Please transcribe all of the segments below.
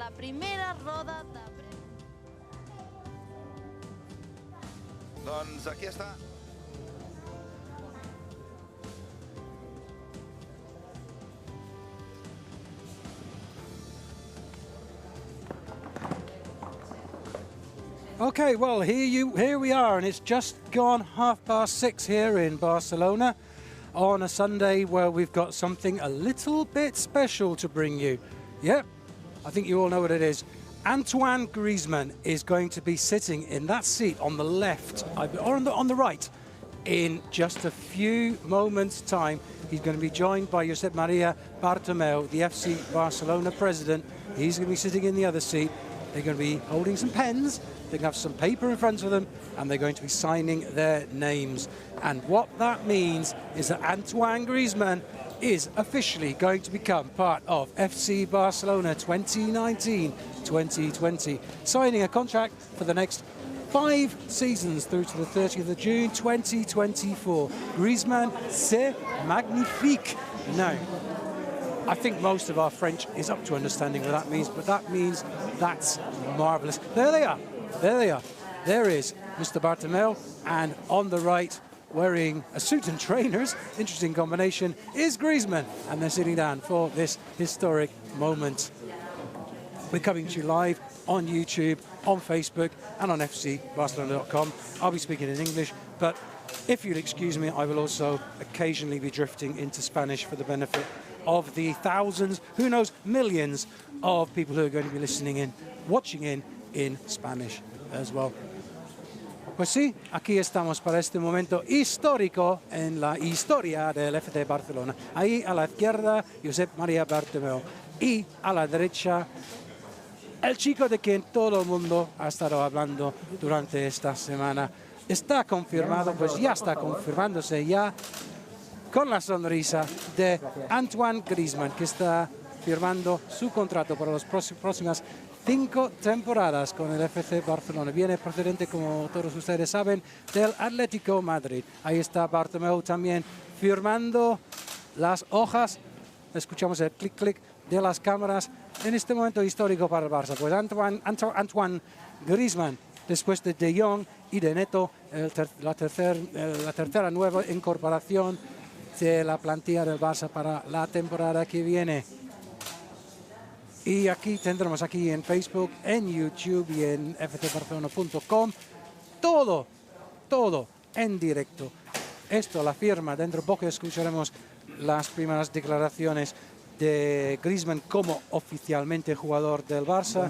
la primera roda de... Doncs aquí està. Okay, well, here we are, and it's just gone 6:30 here in Barcelona on a Sunday where we've got something a little bit special to bring you. Yep, I think you all know what it is. Antoine Griezmann is going to be sitting in that seat on the left, or on the right, in just a few moments' time. He's going to be joined by Josep Maria Bartomeu, the FC Barcelona president. He's going to be sitting in the other seat. They're going to be holding some pens. They're going to have some paper in front of them, and they're going to be signing their names. And what that means is that Antoine Griezmann is officially going to become part of FC Barcelona 2019-2020, signing a contract for the next 5 seasons through to the 30th of June 2024. Griezmann, c'est magnifique. Now, I think most of our French is up to understanding what that means, but that means that's marvellous. There they are. There they are. There is Mr. Bartomeu, and on the right, wearing a suit and trainers, interesting combination, is Griezmann, and they're sitting down for this historic moment. We're coming to you live on YouTube, on Facebook, and on fcbarcelona.com. I'll be speaking in English, but if you'll excuse me, I will also occasionally be drifting into Spanish for the benefit of the thousands, who knows, millions of people who are going to be listening in, watching in Spanish as well. Pues sí, aquí estamos para este momento histórico en la historia del FC Barcelona. Ahí a la izquierda, Josep Maria Bartomeu. Y a la derecha, el chico de quien todo el mundo ha estado hablando durante esta semana. Está confirmado, pues ya está confirmándose ya, con la sonrisa de Antoine Griezmann, que está firmando su contrato para las próximas 5 temporadas con el FC Barcelona. Viene procedente, como todos ustedes saben, del Atlético Madrid. Ahí está Bartomeu también firmando las hojas. Escuchamos el clic-clic de las cámaras en este momento histórico para el Barça. Pues Antoine Griezmann, después de De Jong y de Neto, la tercera nueva incorporación de la plantilla del Barça para la temporada que viene. Y aquí tendremos aquí en Facebook, en YouTube y en fcbarcelona.com todo en directo. Esto, la firma, dentro de poco escucharemos las primeras declaraciones de Griezmann como oficialmente jugador del Barça.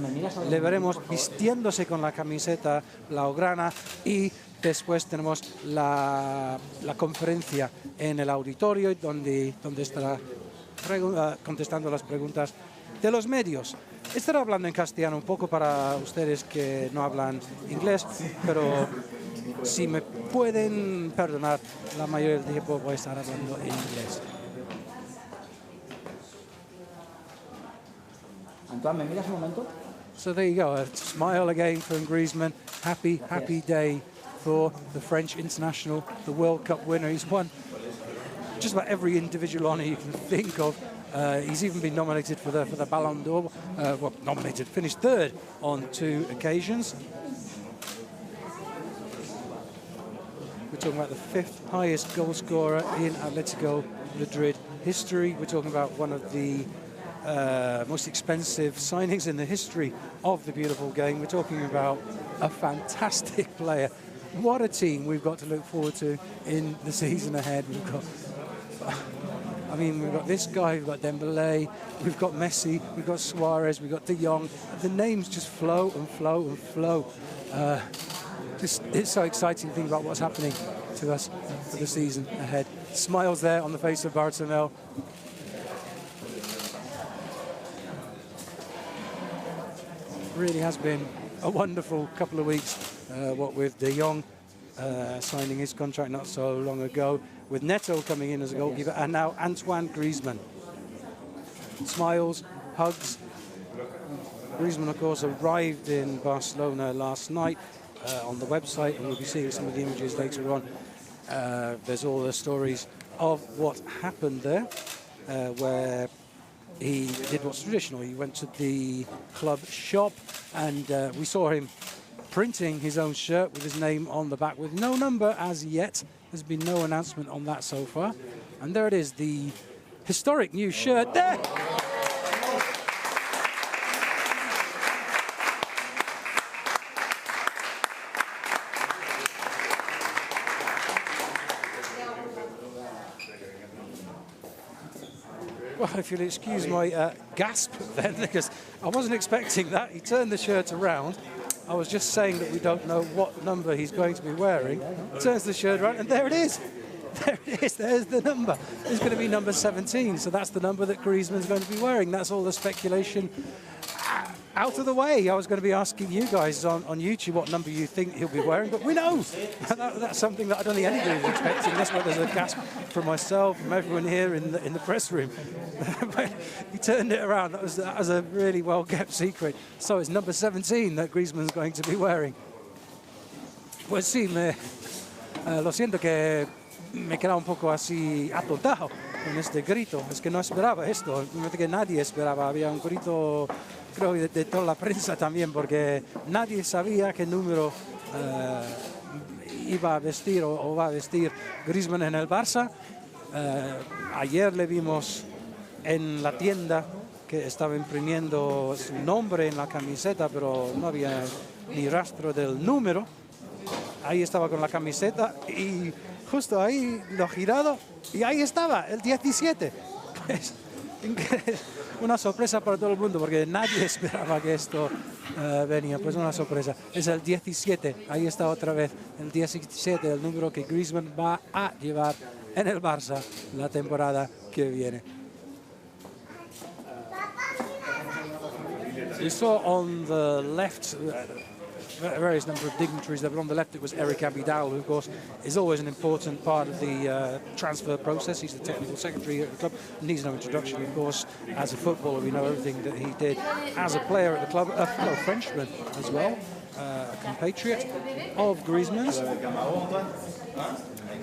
Le veremos vistiéndose con la camiseta blaugrana y después tenemos la conferencia en el auditorio donde estará contestando las preguntas de los medios. Estaré hablando en castellano un poco para ustedes que no hablan inglés, pero si me pueden perdonar, la mayoría del tiempo voy a estar hablando en inglés. Antoine, ¿me miras un momento? So there you go, a smile again from Griezmann. Happy day for the French international, the World Cup winner. He's won just about every individual honour you can think of. He's even been nominated for the Ballon d'Or. Finished third on 2 occasions. We're talking about the 5th highest goal scorer in Atletico Madrid history. We're talking about one of the most expensive signings in the history of the beautiful game. We're talking about a fantastic player. What a team we've got to look forward to in the season ahead. We've got this guy, we've got Dembélé, we've got Messi, we've got Suarez, we've got De Jong. The names just flow and flow and flow. It's so exciting to think about what's happening to us for the season ahead. Smiles there on the face of Bartomeu. Really has been a wonderful couple of weeks, what with De Jong signing his contract not so long ago, with Neto coming in as a goalkeeper, and now Antoine Griezmann. Smiles, hugs. Griezmann, of course, arrived in Barcelona last night on the website, and we'll be seeing some of the images later on. There's all the stories of what happened there, where he did what's traditional. He went to the club shop, and we saw him printing his own shirt with his name on the back with no number as yet. There's been no announcement on that so far. And there it is, the historic new shirt there. Well, if you'll excuse my gasp then, because I wasn't expecting that. He turned the shirt around. I was just saying that we don't know what number he's going to be wearing. Turns the shirt around, and there it is. There it is. There's the number. It's going to be number 17. So that's the number that Griezmann's going to be wearing. That's all the speculation out of the way. I was going to be asking you guys on YouTube what number you think he'll be wearing, but we know. That's something that I don't think anybody was expecting. That's why there's a gasp from myself, from everyone here in the press room. He turned it around. That was a really well-kept secret. So it's number 17 that Griezmann's going to be wearing. Pues sí, lo siento que me queda un poco así atontado con este grito. Es que no esperaba esto. Que nadie esperaba. Había un grito, creo, de toda la prensa también, porque nadie sabía qué número iba a vestir o va a vestir Griezmann en el Barça. Ayer le vimos en la tienda que estaba imprimiendo su nombre en la camiseta, pero no había ni rastro del número. Ahí estaba con la camiseta y justo ahí lo he girado y ahí estaba, el 17. Pues, una sorpresa para todo el mundo, porque nadie esperaba que esto venía. Pues una sorpresa. Es el 17, ahí está otra vez, el 17, el número que Griezmann va a llevar en el Barça la temporada que viene. We saw on the left various number of dignitaries there, but on the left it was Eric Abidal, who of course is always an important part of the transfer process. He's the technical secretary at the club, needs no introduction of course. As a footballer we know everything that he did as a player at the club, a fellow Frenchman as well, a compatriot of Griezmann's.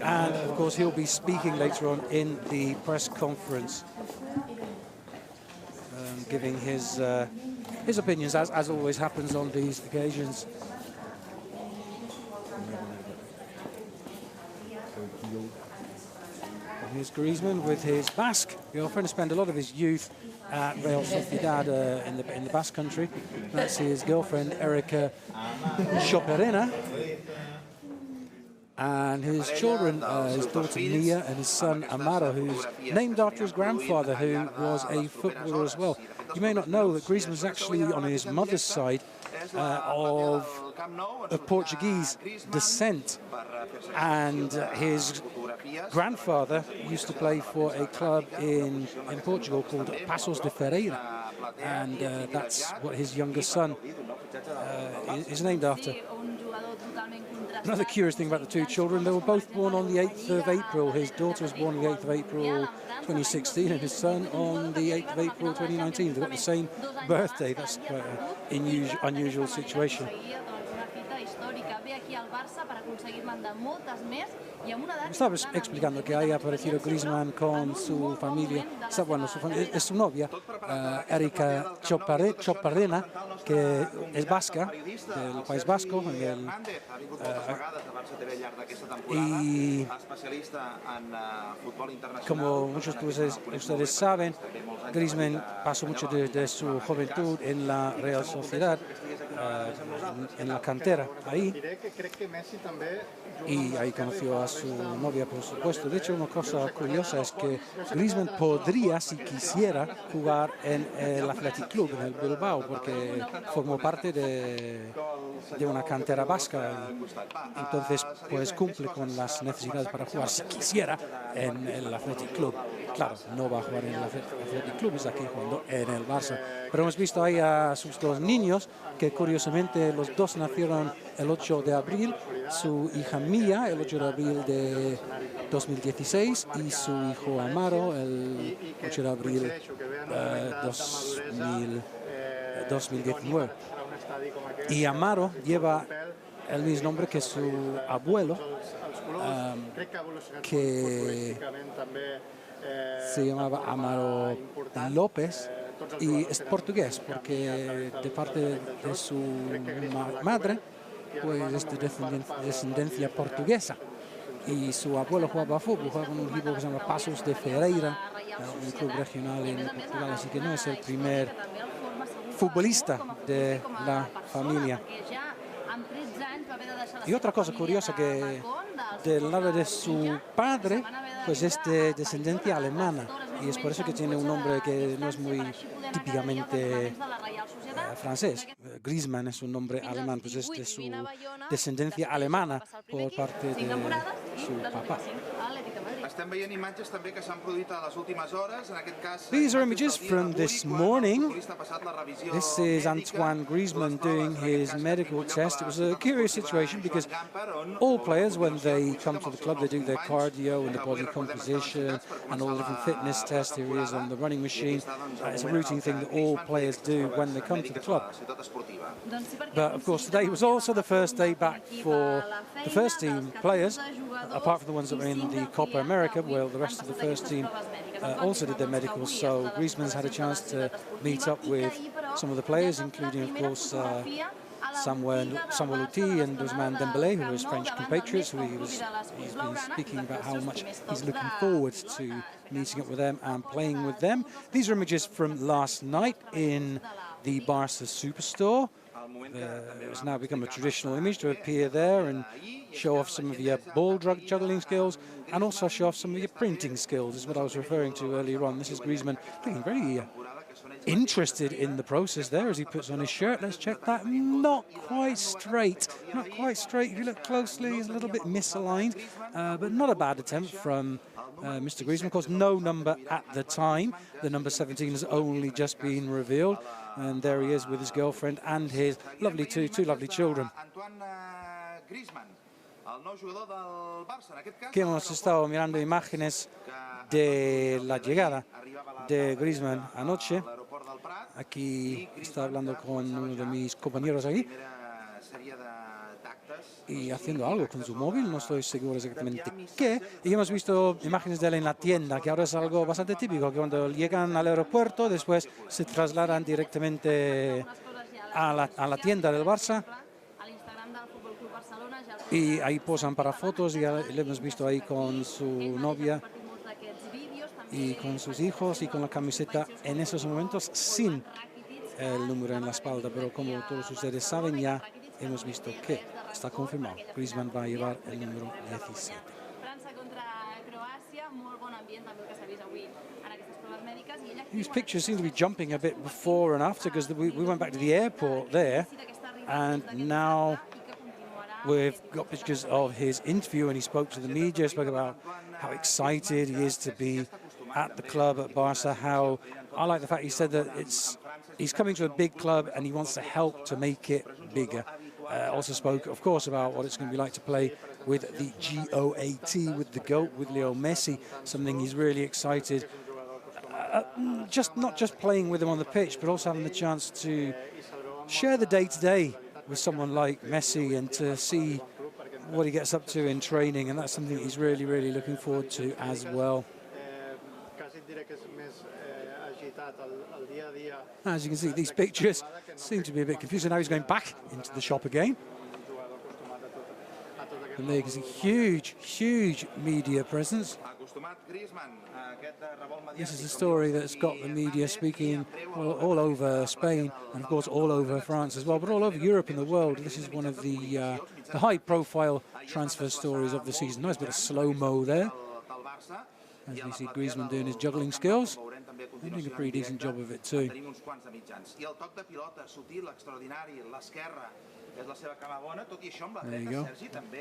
And of course he'll be speaking later on in the press conference, giving his opinions, as always happens on these occasions. And here's Griezmann with his Basque girlfriend. Spent a lot of his youth at Real Sociedad in the Basque country. That's his girlfriend, Erika Choperena. And his children, his daughter Mia and his son Amaro, who's named after his grandfather, who was a footballer as well. You may not know that Griezmann's actually on his mother's side of Portuguese descent, and his grandfather used to play for a club in Portugal called Paços de Ferreira, and that's what his younger son is named after. Another curious thing about the two children, they were both born on the 8th of April. His daughter was born on the 8th of April 2016 and his son on the 8th of April 2019. They've got the same birthday. That's quite an unusual situation. Estaba explicando que haya aparecido Griezmann con su familia, bueno, es su novia, Erika Choperena, que es vasca, del País Vasco, y como muchos de ustedes saben, Griezmann pasó mucho de su juventud en la Real Sociedad, en la cantera, ahí. Y ahí conoció a su novia, por supuesto. De hecho, una cosa curiosa es que Griezmann podría, si quisiera, jugar en el Athletic Club, en el Bilbao, porque formó parte de una cantera vasca. Entonces, pues cumple con las necesidades para jugar, si quisiera, en el Athletic Club. Claro, no va a jugar en el Athletic Club, es aquí jugando en el Barça. Pero hemos visto ahí a sus dos niños, que curiosamente los dos nacieron el 8 de abril. Su hija Mia, el 8 de abril de 2016, y su hijo Amaro, el 8 de abril 2019. Y Amaro lleva el mismo nombre que su abuelo, que se llamaba Amaro López y es portugués porque de parte de su madre pues es de descendencia portuguesa y su abuelo jugaba a fútbol, jugaba con un equipo que se llama Pasos de Ferreira, un club regional en Portugal, así que no es el primer futbolista de la familia. Y otra cosa curiosa que del lado de su padre pues es de descendencia alemana y es por eso que tiene un nombre que no es muy típicamente francés. Griezmann es un nombre alemán, pues es de su descendencia alemana por parte de su papá. These are images from this morning. This is Antoine Griezmann doing his medical test. It was a curious situation because all players, when they come to the club, they do their cardio and the body composition and all the different fitness tests. Here he is on the running machine. It's a routine thing that all players do when they come to the club. But of course, today was also the first day back for the first team players, apart from the ones that were in the Copa America. Well, the rest of the first team also did their medicals, so Griezmann's had a chance to meet up with some of the players, including, of course, Samuel Luti and Ousmane Dembélé, who was French compatriots, who he's been speaking about how much he's looking forward to meeting up with them and playing with them. These are images from last night in the Barca Superstore. It's now become a traditional image to appear there and show off some of your ball juggling skills and also show off some of your printing skills, is what I was referring to earlier on. This is Griezmann looking very interested in the process there as he puts on his shirt. Let's check that. Not quite straight. Not quite straight. If you look closely, he's a little bit misaligned, but not a bad attempt from Mr. Griezmann. Of course, no number at the time. The number 17 has only just been revealed. And there he is with his girlfriend and his lovely two lovely children. Aquí hemos estado mirando imágenes de la llegada de Griezmann anoche. Aquí está hablando con uno de mis compañeros ahí y haciendo algo con su móvil, no estoy seguro exactamente qué. Y hemos visto imágenes de él en la tienda, que ahora es algo bastante típico, que cuando llegan al aeropuerto después se trasladan directamente a la tienda del Barça y ahí posan para fotos y le hemos visto ahí con su novia y con sus hijos y con la camiseta en esos momentos sin el número en la espalda, pero como todos ustedes saben ya hemos visto que está confirmado. Griezmann va a llevar el número 17. These pictures seem to be jumping a bit before and after because we went back to the airport there and now we've got pictures of his interview and he spoke to the media, spoke about how excited he is to be at the club at Barca, how I like the fact he said that he's coming to a big club and he wants to help to make it bigger. Also spoke, of course, about what it's going to be like to play with the GOAT, with the GOAT, with Leo Messi, something he's really excited. Not just playing with him on the pitch, but also having the chance to share the day-to-day with someone like Messi and to see what he gets up to in training, and that's something he's really, really looking forward to as well. As you can see, these pictures seem to be a bit confusing. Now he's going back into the shop again. And there you can see huge media presence. This is a story that's got the media speaking all over Spain and, of course, all over France as well, but all over Europe and the world. This is one of the high-profile transfer stories of the season. Nice bit of slow-mo there. As we see Griezmann doing his juggling skills. He's doing a pretty decent job of it too. There you go.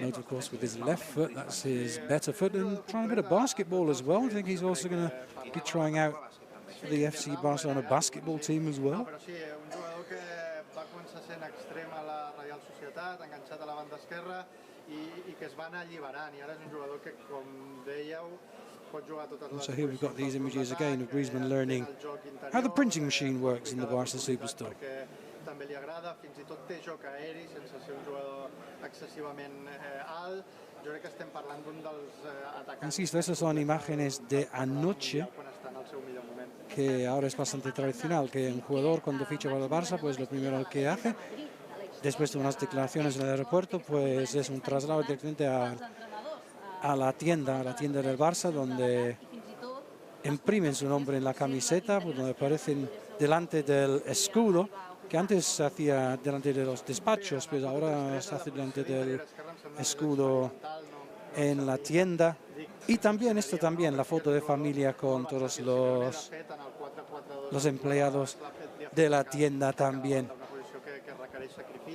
Note, of course, with his left foot, that's his better foot, and trying a bit of basketball as well. I think he's also going to be trying out for the FC Barcelona basketball team as well. So here we've got these images again of Griezmann learning how the printing machine works in the Barca Superstore. també li agrada, fins i tot té joc aeri sense ser un jugador excessivament alt. Jo crec que estem parlant d'un dels atacants. Insisto, esas son imágenes de anoche, quan està en el seu millor moment. que ahora es bastante tradicional, que un jugador cuando ficha para el Barça, pues lo primero que hace, después de unas declaraciones en el aeropuerto, pues es un traslado directamente a la tienda del Barça, donde imprimen su nombre en la camiseta, pues donde aparecen delante del escudo, que antes se hacía delante de los despachos, pues ahora se hace delante del escudo en la tienda. Y también esto también, la foto de familia con todos los empleados de la tienda también.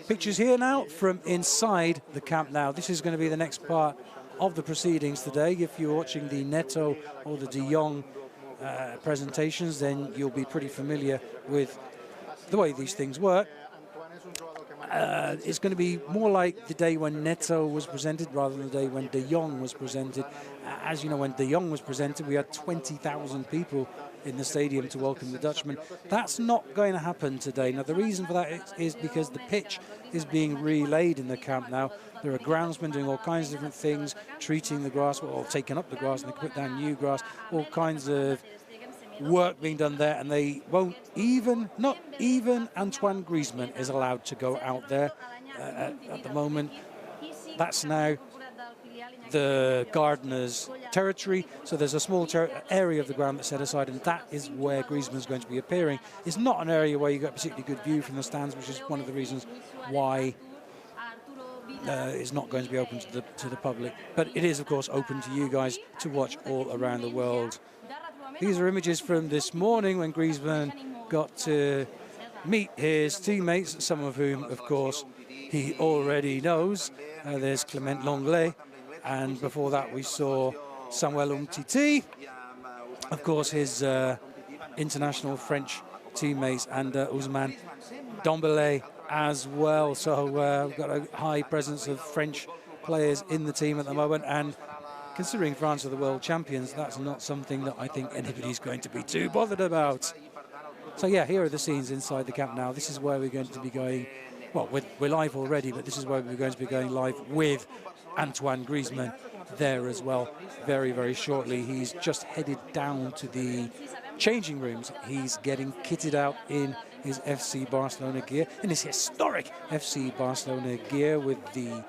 Pictures here now from inside the Camp Nou. This is going to be the next part of the proceedings today. If you're watching the Neto or the De Jong presentations, then you'll be pretty familiar with the way these things work. It's going to be more like the day when Neto was presented rather than the day when De Jong was presented. As you know, when De Jong was presented, we had 20,000 people in the stadium to welcome the Dutchman. That's not going to happen today. Now, the reason for that is because the pitch is being relaid in the Camp Nou. There are groundsmen doing all kinds of different things, treating the grass, or taking up the grass, and they put down new grass, all kinds of work being done there, and they won't not even Antoine Griezmann is allowed to go out there at the moment. That's now the gardener's territory, so there's a small area of the ground that's set aside, and that is where Griezmann is going to be appearing. It's not an area where you get a particularly good view from the stands, which is one of the reasons why it's not going to be open to the public, but it is of course open to you guys to watch all around the world. These are images from this morning when Griezmann got to meet his teammates, some of whom, of course, he already knows. There's Clement Lenglet, and before that we saw Samuel Umtiti, of course, his international French teammates, and Ousmane Dembélé as well. So we've got a high presence of French players in the team at the moment, and considering France are the world champions, that's not something that I think anybody's going to be too bothered about. So yeah, here are the scenes inside the Camp Nou. This is where we're going to be going, well, we're live already, but this is where we're going to be going live with Antoine Griezmann there as well very, very shortly. He's just headed down to the changing rooms. He's getting kitted out in his FC Barcelona gear, in his historic FC Barcelona gear with the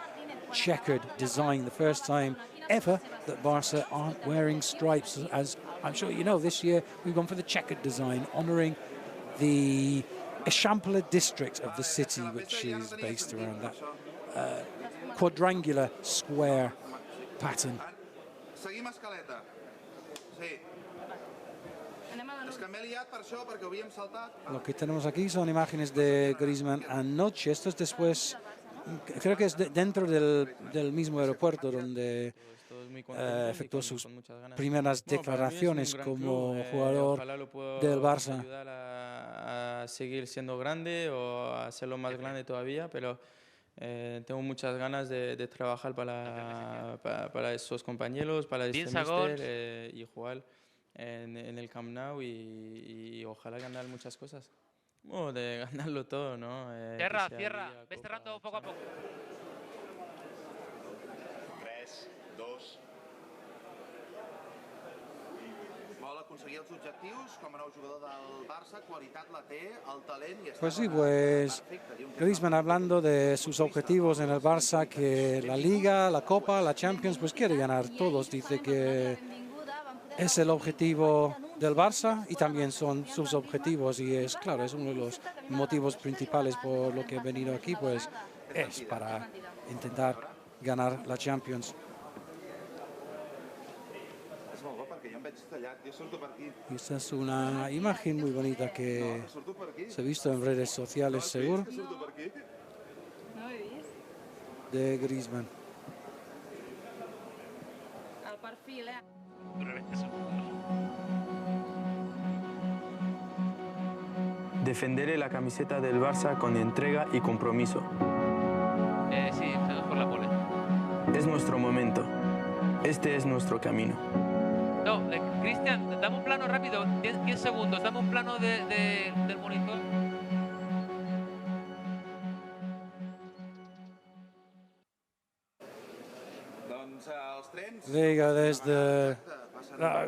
checkered design, the first time ever that Barca aren't wearing stripes. As I'm sure you know, this year we've gone for the checkered design, honouring the Eixample district of the city, which is based around that quadrangular square pattern. Lo que tenemos aquí son imágenes de Griezmann anoche. Esto es después, creo que es dentro del mismo aeropuerto donde efectuó sus primeras declaraciones como jugador del Barça. A seguir siendo grande o a hacerlo más grande todavía, pero tengo muchas ganas de trabajar para esos compañeros, para este míster y jugar en el Camp Nou y ojalá ganar muchas cosas. Bueno, de ganarlo todo, ¿no? Cierra, ves cerrando poco a poco. 3, 2... Vol aconseguir els objectius com a nou jugador del Barça, qualitat la té, el talent i... Pues sí, pues Griezmann hablando de sus objetivos en el Barça, que la Liga, la Copa, la Champions, pues quiere ganar todos. Dice que es el objetivo del Barça y también son sus objetivos, y es claro, es uno de los motivos principales por lo que he venido aquí, pues es para intentar ganar la Champions. Y esta es una imagen muy bonita que se ha visto en redes sociales, seguro, de Griezmann. Al perfil, Defenderé la camiseta del Barça con entrega y compromiso. sí, seguimos por la pole. Es nuestro momento. Este es nuestro camino. No, Cristian, dame un plano rápido, 10 segundos, dame un plano del monitor. There you go, there's the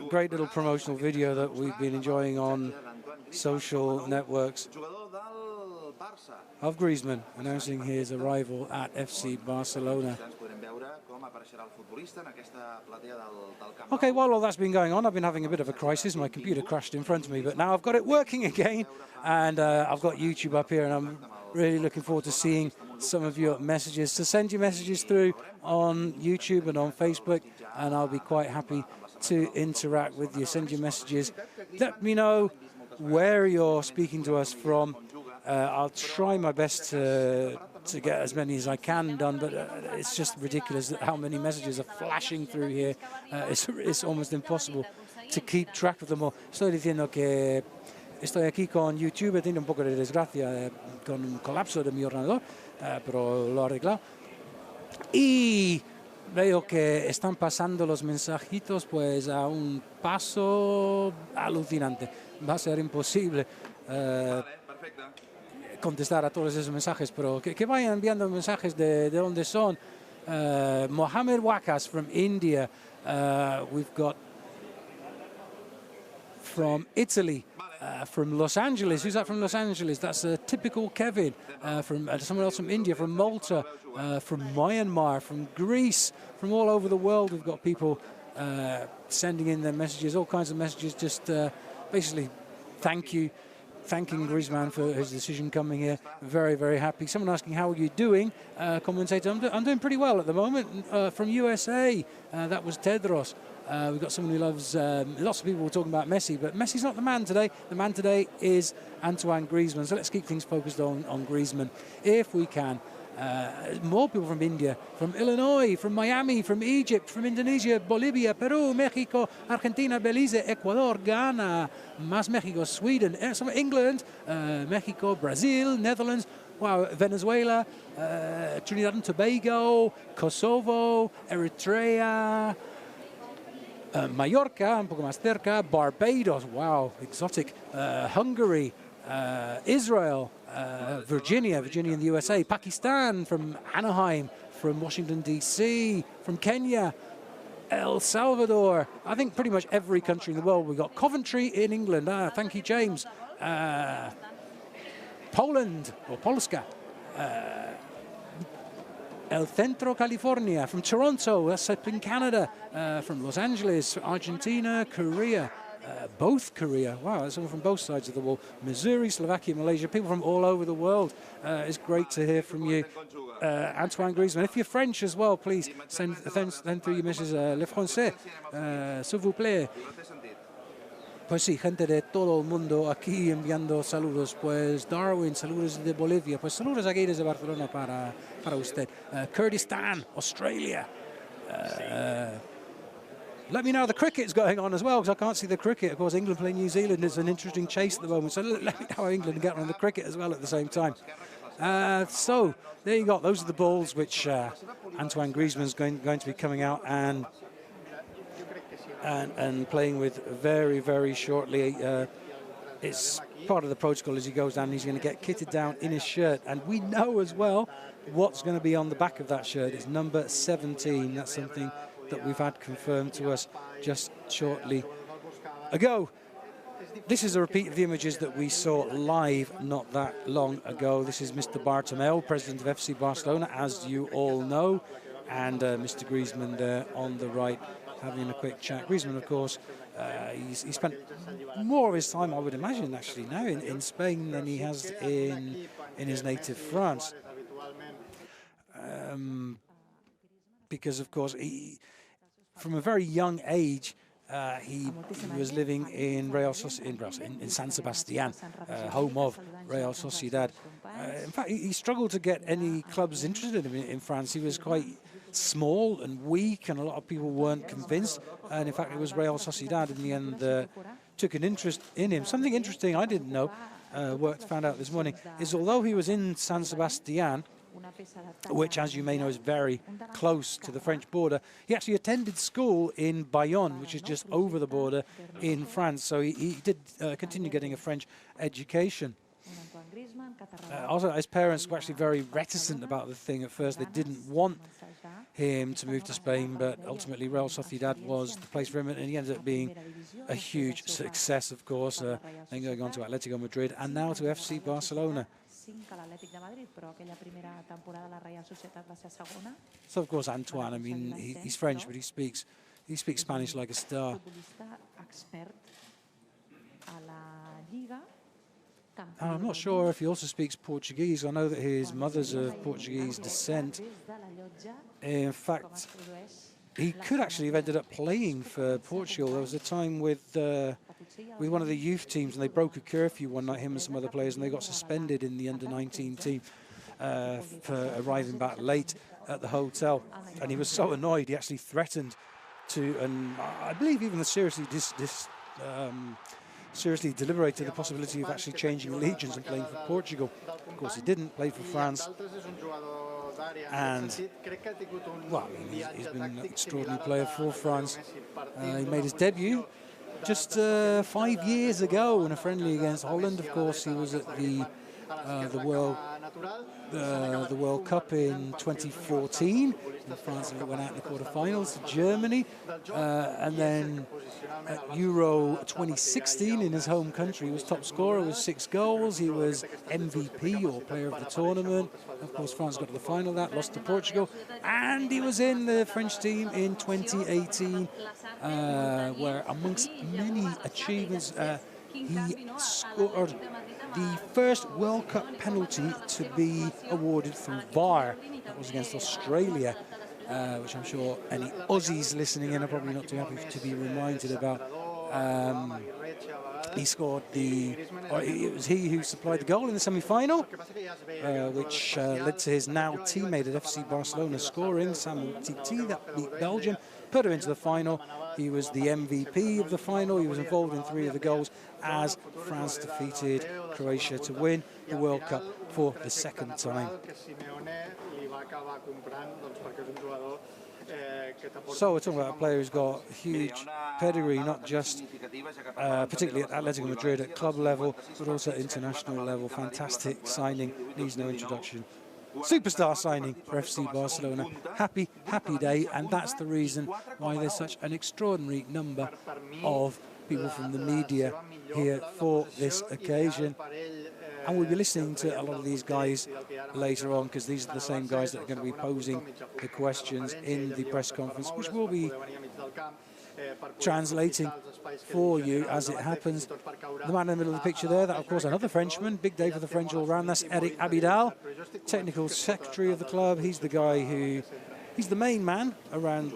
great little promotional video that we've been enjoying on social networks of Griezmann announcing his arrival at FC Barcelona. Okay, while all that's been going on, I've been having a bit of a crisis. My computer crashed in front of me, but now I've got it working again, and I've got YouTube up here, and I'm really looking forward to seeing some of your messages. So send your messages through on YouTube and on Facebook, and I'll be quite happy to interact with you. Send your messages. Let me know where you're speaking to us from. I'll try my best to get as many as I can done, but it's just ridiculous how many messages are flashing through here. It's almost impossible to keep track of them all. Estoy diciendo que estoy aquí con YouTube, he tenido un poco de desgracia con un colapso de mi ordenador, pero lo he arreglado. Y veo que están pasando los mensajitos pues a un paso alucinante. Va a ser imposible contestar a todos esos mensajes, pero que vayan enviando mensajes de dónde son. Mohammed Wakas from India. We've got from Italy, from Los Angeles. Who's that from Los Angeles? That's a typical Kevin. From someone else from India, from Malta, from Myanmar, from Greece, from all over the world. We've got people sending in their messages, all kinds of messages, just basically thanking Griezmann for his decision coming here. Very, very happy. Someone asking, how are you doing? Commentator, I'm doing pretty well at the moment. From USA, that was Tedros. We've got someone who loves, lots of people were talking about Messi, but Messi's not the man today. The man today is Antoine Griezmann. So let's keep things focused on Griezmann, if we can. More people from India, from Illinois, from Miami, from Egypt, from Indonesia, Bolivia, Peru, Mexico, Argentina, Belize, Ecuador, Ghana, más Mexico, Sweden, some England, Mexico, Brazil, Netherlands, wow, Venezuela, Trinidad and Tobago, Kosovo, Eritrea, Mallorca, un poco más cerca, Barbados, wow, exotic, Hungary, Israel, Virginia in the USA, Pakistan, from Anaheim, from Washington, D.C., from Kenya, El Salvador, I think pretty much every country in the world. We've got Coventry in England, thank you, James, Poland, or Polska, El Centro, California, from Toronto, that's up in Canada, from Los Angeles, Argentina, Korea, both Korea, wow, that's someone from both sides of the wall, Missouri, Slovakia, Malaysia, people from all over the world. It's great to hear from you. Antoine Griezmann, if you're French as well, please send through your messages, le français, s'il vous plaît. Pues sí, gente de todo el mundo aquí enviando saludos. Pues Darwin, saludos de Bolivia. Pues saludos aquí desde Barcelona para usted. Kurdistan, Australia. Let me know how the cricket's going on as well, because I can't see the cricket. Of course, England playing New Zealand is an interesting chase at the moment. So let me know how England get on the cricket as well at the same time. So there you go. Those are the balls which Antoine Griezmann's going to be coming out and playing with very, very shortly. It's part of the protocol as he goes down. He's going to get kitted down in his shirt. And we know as well what's going to be on the back of that shirt. It's number 17. That's something that we've had confirmed to us just shortly ago. This is a repeat of the images that we saw live not that long ago. This is Mr. Bartomeu, president of FC Barcelona, as you all know, and Mr. Griezmann there on the right having a quick chat. Griezmann, of course, he spent more of his time, I would imagine, actually now in Spain than he has in his native France. Because, of course, from a very young age, he was living in in San Sebastián, home of Real Sociedad. In fact, he struggled to get any clubs interested in him in France. He was quite small and weak, and a lot of people weren't convinced. And in fact, it was Real Sociedad in the end took an interest in him. Something interesting I didn't know, found out this morning, is although he was in San Sebastián, which, as you may know, is very close to the French border, he actually attended school in Bayonne, which is just over the border in France. So he did continue getting a French education. Also, his parents were actually very reticent about the thing at first. They didn't want him to move to Spain, but ultimately Real Sociedad was the place for him, and he ended up being a huge success, of course, then going on to Atletico Madrid and now to FC Barcelona. So, of course, Antoine, I mean, he's French, but he speaks Spanish like a star. And I'm not sure if he also speaks Portuguese. I know that his mother's of Portuguese descent. In fact, he could actually have ended up playing for Portugal. There was a time with one of the youth teams, and they broke a curfew one night, him and some other players, and they got suspended in the under-19 team for arriving back late at the hotel. And he was so annoyed, he actually threatened to, and I believe even seriously deliberated the possibility of actually changing allegiance and playing for Portugal. Of course, he didn't play for France. And, well, I mean, he's been an extraordinary player for France. He made his debut just 5 years ago in a friendly against Holland. Of course, he was at the World Cup in 2014. France went out in the quarterfinals to Germany, and then at Euro 2016 in his home country, he was top scorer with 6 goals. He was MVP or player of the tournament. Of course, France got to the final, that lost to Portugal, and he was in the French team in 2018, where amongst many achievements, he scored the first World Cup penalty to be awarded through VAR. That was against Australia, which I'm sure any Aussies listening in are probably not too happy to be reminded about. He scored it was he who supplied the goal in the semi-final, which led to his now teammate at FC Barcelona scoring, Samuel Titi, that beat Belgium, put him into the final. He was the MVP of the final. He was involved in 3 of the goals as France defeated Croatia to win the World Cup for the 2nd time. So we're talking about a player who's got huge pedigree, not just particularly at Atletico Madrid at club level, but also at international level. Fantastic signing, needs no introduction. Superstar signing for FC Barcelona. Happy day, and that's the reason why there's such an extraordinary number of people from the media here for this occasion. And we'll be listening to a lot of these guys later on, because these are the same guys that are going to be posing the questions in the press conference, which will be translating for you as it happens. The man in the middle of the picture there, that of course another Frenchman, big day for the French all round, that's Eric Abidal, technical secretary of the club. He's the guy he's the main man around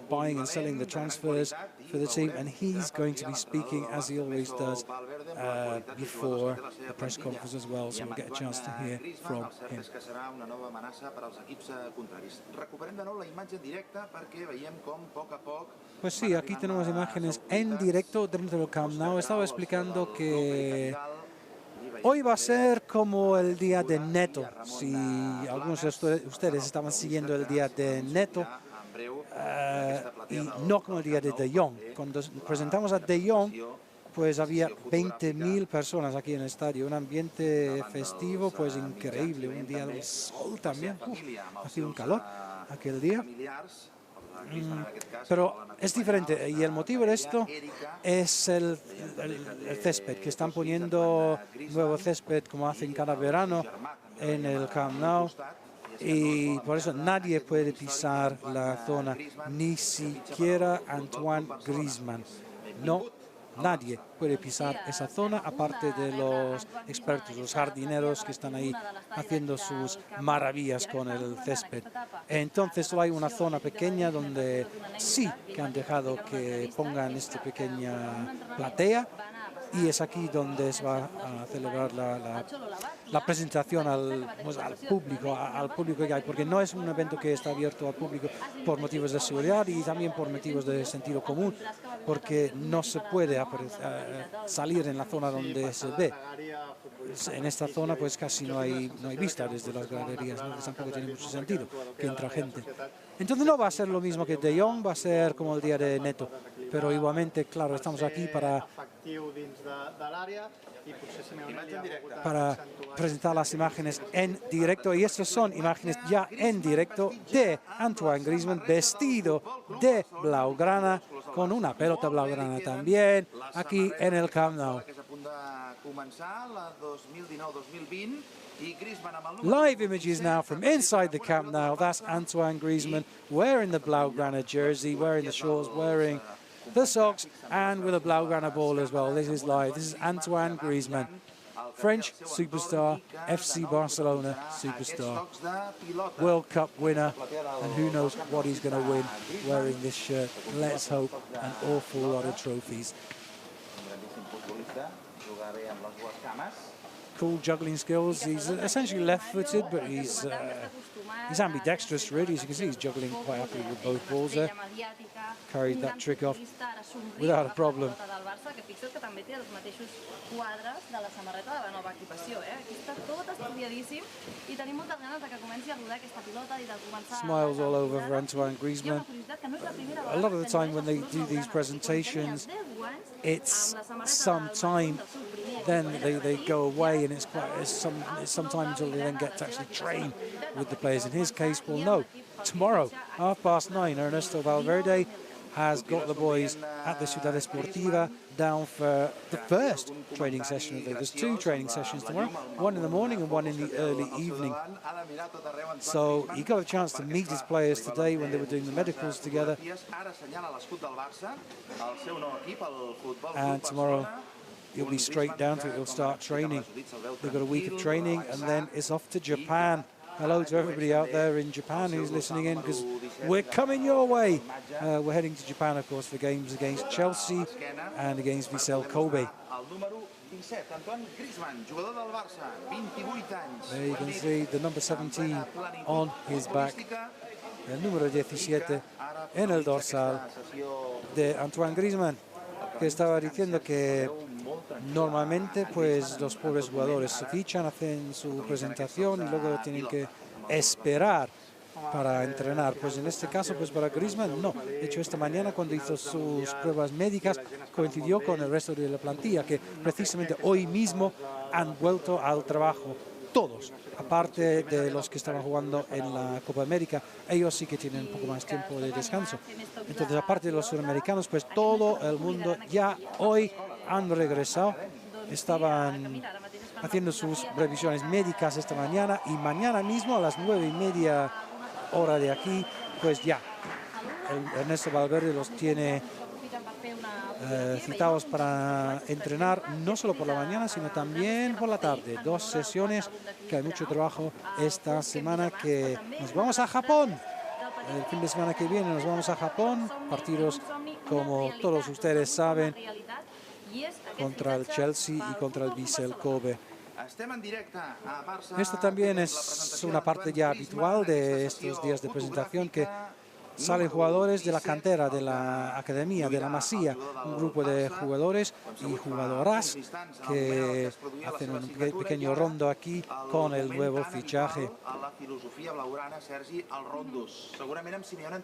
buying and selling the transfers for the team, and he's going to be speaking, as he always does, before the press conference as well, so we'll get a chance to hear from him. Pues sí, aquí tenemos imágenes en directo dentro del Camp Nou. Estaba explicando que hoy va a ser como el día de Neto. Si algunos de ustedes estaban siguiendo el día de Neto, y no como el día de De Jong. Cuando presentamos a De Jong, pues había 20.000 personas aquí en el estadio, un ambiente festivo pues increíble, un día del sol también, hacía un calor aquel día. Pero es diferente, y el motivo de esto es el césped, que están poniendo nuevo césped como hacen cada verano en el Camp Nou, y por eso nadie puede pisar la zona, ni siquiera Antoine Griezmann. No, nadie puede pisar esa zona, aparte de los expertos, los jardineros que están ahí haciendo sus maravillas con el césped. Entonces solo hay una zona pequeña donde sí que han dejado que pongan esta pequeña platea, y es aquí donde se va a celebrar la presentación al público que hay, porque no es un evento que está abierto al público por motivos de seguridad y también por motivos de sentido común, porque no se puede salir en la zona donde se ve. En esta zona pues casi no hay vista desde las galerías, ¿no? Que tampoco tiene mucho sentido que entra gente. Entonces no va a ser lo mismo que De Jong, va a ser como el día de Neto. pero igualmente, claro, estamos aquí para presentar las imágenes en directo, y estas son imágenes ya en directo de Antoine Griezmann vestido de blaugrana, con una pelota blaugrana también, aquí en el Camp Nou. Live images now from inside the Camp Nou. That's Antoine Griezmann wearing the blaugrana jersey, wearing the shorts, wearing the socks, and with a blaugrana ball as well. This is live. This is Antoine Griezmann, French superstar, FC Barcelona superstar, World Cup winner, and who knows what he's going to win wearing this shirt. Let's hope an awful lot of trophies. Cool juggling skills. He's essentially left-footed, but he's ambidextrous, really. As you can see, he's juggling quite happily with both balls there. Carried that trick off without a problem. Smiles all over for Antoine Griezmann. A lot of the time when they do these presentations, it's some time, then they go away, and it's some time until they then get to actually train with the players. In his case, well, no, tomorrow, 9:30, Ernesto Valverde has got the boys at the Ciudad Esportiva down for the first training session of the day. There's two training sessions tomorrow, one in the morning and one in the early evening. So he got a chance to meet his players today when they were doing the medicals together. And tomorrow he'll be straight down to it. He'll start training. They've got a week of training, and then it's off to Japan. Hello to everybody out there in Japan who's listening in, because we're coming your way. We're heading to Japan, of course, for games against Chelsea and against Vissel Kobe. There you can see the number 17 on his back. El número 17 en el dorsal de Antoine Griezmann, que estaba diciendo que normalmente pues los pobres jugadores se fichan, hacen su presentación y luego tienen que esperar para entrenar. Pues en este caso, pues para Griezmann no. De hecho, esta mañana cuando hizo sus pruebas médicas coincidió con el resto de la plantilla, que precisamente hoy mismo han vuelto al trabajo. Todos, aparte de los que estaban jugando en la Copa América, ellos sí que tienen un poco más tiempo de descanso. Entonces, aparte de los sudamericanos, pues todo el mundo ya hoy han regresado. Estaban haciendo sus revisiones médicas esta mañana, y mañana mismo a las 9:30 hora de aquí, pues ya Ernesto Valverde los tiene citados para entrenar, no solo por la mañana, sino también por la tarde. Dos sesiones, que hay mucho trabajo esta semana, que nos vamos a Japón. El fin de semana que viene nos vamos a Japón, partidos, como todos ustedes saben, contra el Chelsea y contra el Vissel Kobe. Esto también es una parte ya habitual de estos días de presentación, que salen jugadores de la cantera, de la academia, de la Masía, un grupo de jugadores y jugadoras que hacen un pequeño rondo aquí con el nuevo fichaje.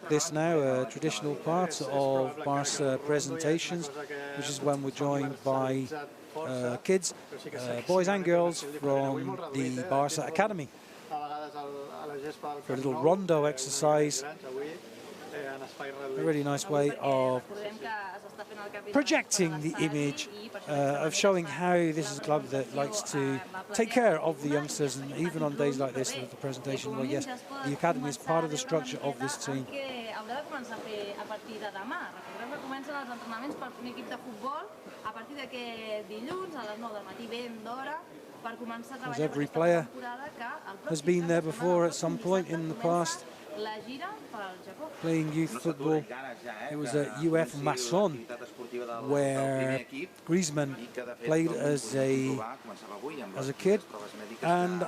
This now a traditional part of Barca presentations, which is when we're joined by kids, boys and girls from the Barca Academy, for a little rondo exercise. A really nice way of projecting the image, of showing how this is a club that likes to take care of the youngsters, and even on days like this of the presentation, well, yes, the academy is part of the structure of this team. As every player has been there before at some point in the past, playing youth football. It was at UF Masson where Griezmann played as a kid, and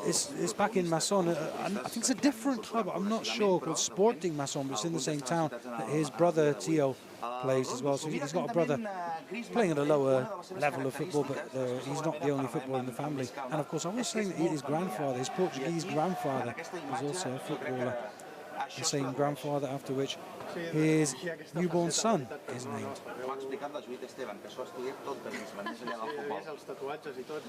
it's back in Masson. I think it's a different club, I'm not sure, called Sporting Masson, but it's in the same town that his brother Theo plays as well. So he's got a brother playing at a lower level of football, but he's not the only footballer in the family. And of course, I was saying that his grandfather, his Portuguese grandfather, was also a footballer. the same grandfather, after which his newborn son is named. M'ha explicat la Judit Esteban, que això ho estudia tot de Griezmann, més enllà del futbol. Els tatuatges i tots,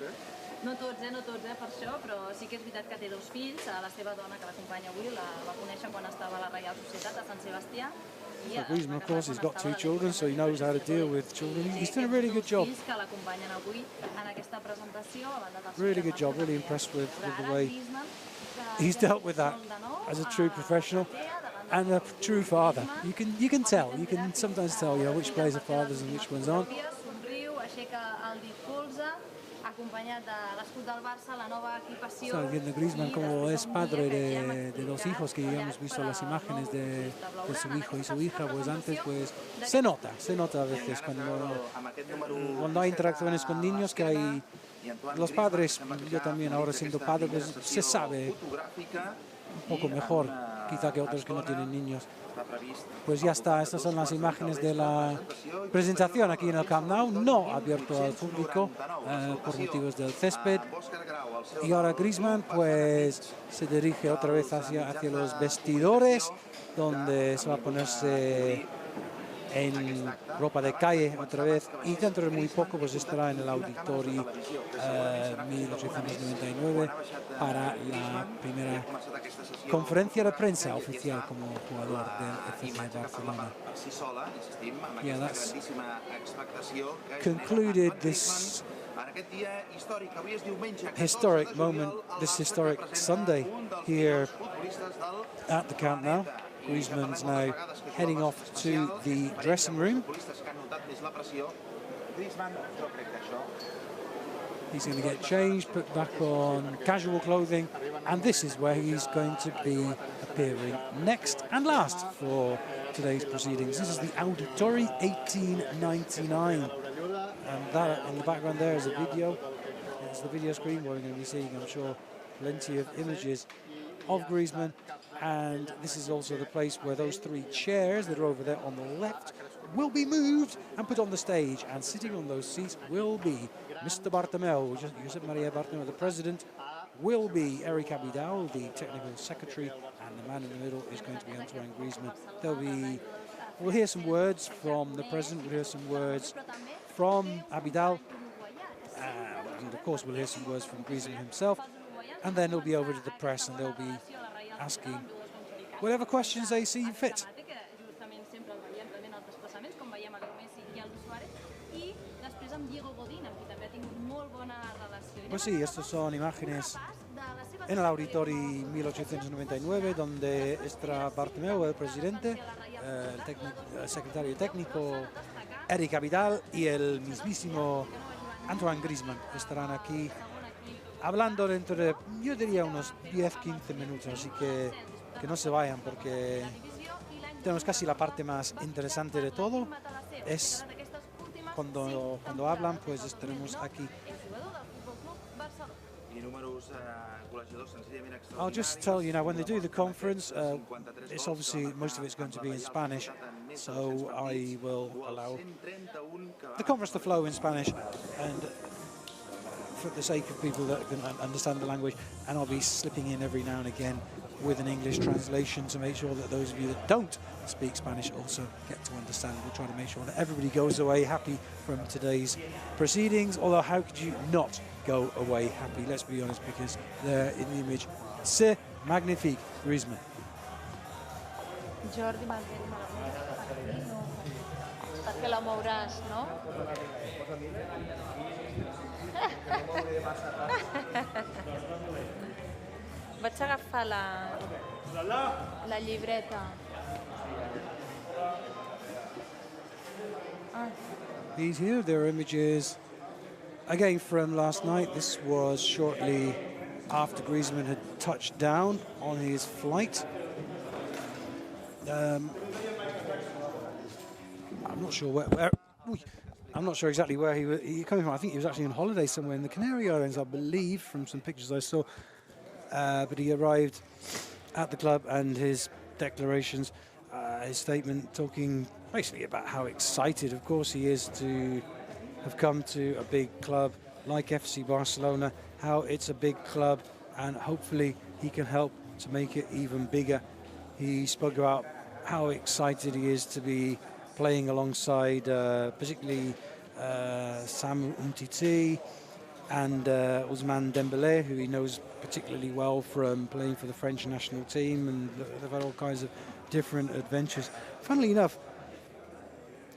No tots, per això, però sí que és veritat que té 2 fills. La seva dona, que l'acompanya avui, la va conèixer quan estava a la Reial Societat a Sant Sebastià. So Griezmann, of course, he's got 2 children, so he knows how to deal with children. He's done a really good job. Really good job, really impressed with the way he's dealt with that as a true professional and a true father. You can tell, you can sometimes tell, which players are fathers and which ones aren't. So viendo Griezmann como es padre de 2 hijos, que ya hemos visto las imágenes de su hijo y su hija, pues antes pues se nota a veces cuando hay interacciones con niños que hay los padres. Yo también ahora siendo padre pues se sabe un poco mejor quizá que otros que no tienen niños. Pues ya está, estas son las imágenes de la presentación aquí en el Camp Nou, no abierto al público por motivos del césped. Y ahora Griezmann pues se dirige otra vez hacia los vestidores, donde se va a ponerse en ropa de calle otra vez, y dentro de muy poco pues estará en el Auditorio 1899 para la primera conferencia de prensa oficial como jugador del FC Barcelona. Yeah, that's concluded this historic moment, this historic Sunday here at the Camp Nou. Griezmann's now heading off to the dressing room. He's going to get changed, put back on casual clothing, and this is where he's going to be appearing next and last for today's proceedings. This is the Auditorio 1899, and that in the background there is a video. It's the video screen where we're going to be seeing, I'm sure, plenty of images of Griezmann. And this is also the place where those 3 chairs that are over there on the left will be moved and put on the stage. And sitting on those seats will be Mr. Bartomeu, Josep Maria Bartomeu, the president, will be Eric Abidal, the technical secretary, and the man in the middle is going to be Antoine Griezmann. We'll hear some words from the president, we'll hear some words from Abidal, and of course we'll hear some words from Griezmann himself, and then it'll be over to the press and they'll be asking whatever questions they see fit. Pues sí, estas son imágenes en el Auditorio 1899, donde está Bartomeu, el presidente, el secretario técnico Eric Abidal y el mismísimo Antoine Griezmann estarán aquí hablando dentro de, yo diría, unos 10-15 minutos, así que no se vayan porque tenemos casi la parte más interesante de todo. Es cuando hablan, pues estaremos aquí. I'll just tell you now, when they do the conference, it's obviously, most of it's going to be in Spanish, so I will allow the conference to flow in Spanish, and for the sake of people that can understand the language, and I'll be slipping in every now and again with an English translation to make sure that those of you that don't speak Spanish also get to understand. We'll try to make sure that everybody goes away happy from today's proceedings, although how could you not go away happy? Let's be honest, because there in the image, c'est magnifique, Griezmann. Jordi, perquè la mouràs, no? Vaig agafar la llibreta. These here, there are images again from last night. This was shortly after Griezmann had touched down on his flight. I'm not sure where I'm not sure exactly where he was coming from. I think he was actually on holiday somewhere in the Canary Islands, I believe, from some pictures I saw. But he arrived at the club, and his declarations, his statement, talking basically about how excited, of course, he is to have come to a big club like FC Barcelona, how it's a big club, and hopefully he can help to make it even bigger. He spoke about how excited he is to be playing alongside particularly Sam Umtiti and Ousmane Dembélé, who he knows particularly well from playing for the French national team, and they've had all kinds of different adventures. Funnily enough,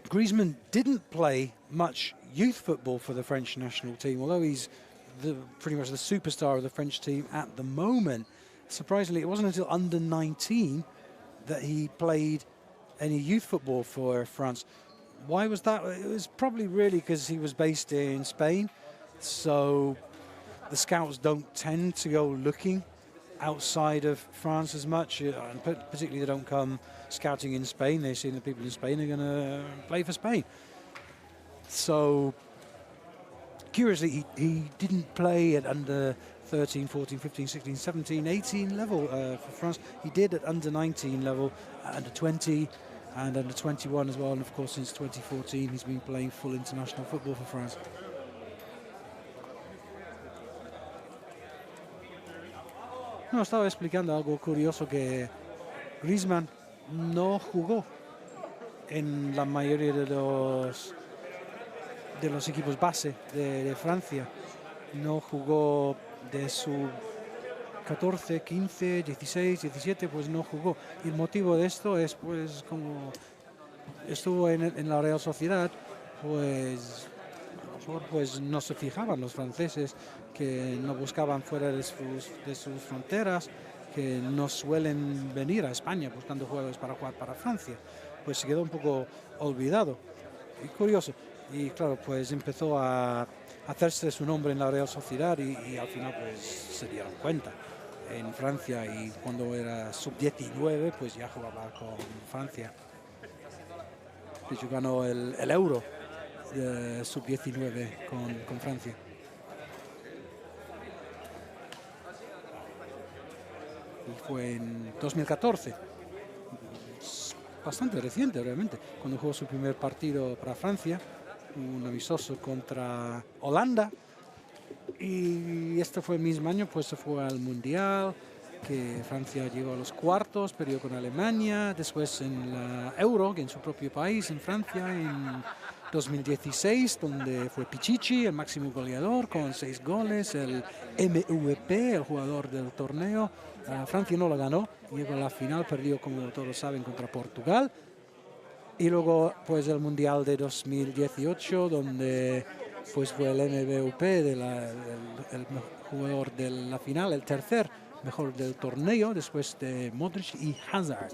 Griezmann didn't play much youth football for the French national team, although he's pretty much the superstar of the French team at the moment. Surprisingly, it wasn't until under 19 that he played any youth football for France. Why was that? It was probably really because he was based in Spain, so the scouts don't tend to go looking outside of France as much, and particularly they don't come scouting in Spain. They see the people in Spain are going to play for Spain. So, curiously, he didn't play at under 13, 14, 15, 16, 17, 18 level for France. He did at under 19 level, under 20 and under 21 as well. And of course, since 2014, he's been playing full international football for France. No, estaba explicando algo curioso, que Griezmann no jugó en la mayoría de los equipos base de Francia. No jugó de su 14, 15, 16, 17, pues no jugó. Y el motivo de esto es, pues, como estuvo en la Real Sociedad, pues, a lo mejor pues no se fijaban los franceses, que no buscaban fuera de sus fronteras, que no suelen venir a España buscando jugadores para jugar para Francia. Pues se quedó un poco olvidado. Y curioso. Y claro, pues empezó a hacerse su nombre en la Real Sociedad y al final pues se dieron cuenta en Francia, y cuando era sub-19 pues ya jugaba con Francia. De hecho ganó el Euro sub-19 con Francia. Y fue en 2014. Bastante reciente realmente, cuando jugó su primer partido para Francia, un amistoso contra Holanda, y este fue el mismo año, pues se fue al Mundial, que Francia llegó a los cuartos, perdió con Alemania, después en la Euro, que en su propio país, en Francia, en 2016, donde fue Pichichi el máximo goleador con 6 goles, el MVP, el jugador del torneo. Francia no lo ganó, llegó a la final, perdió, como todos saben, contra Portugal. Y luego pues el Mundial de 2018, donde pues fue el MVP, el jugador de la final, el tercer mejor del torneo, después de Modric y Hazard.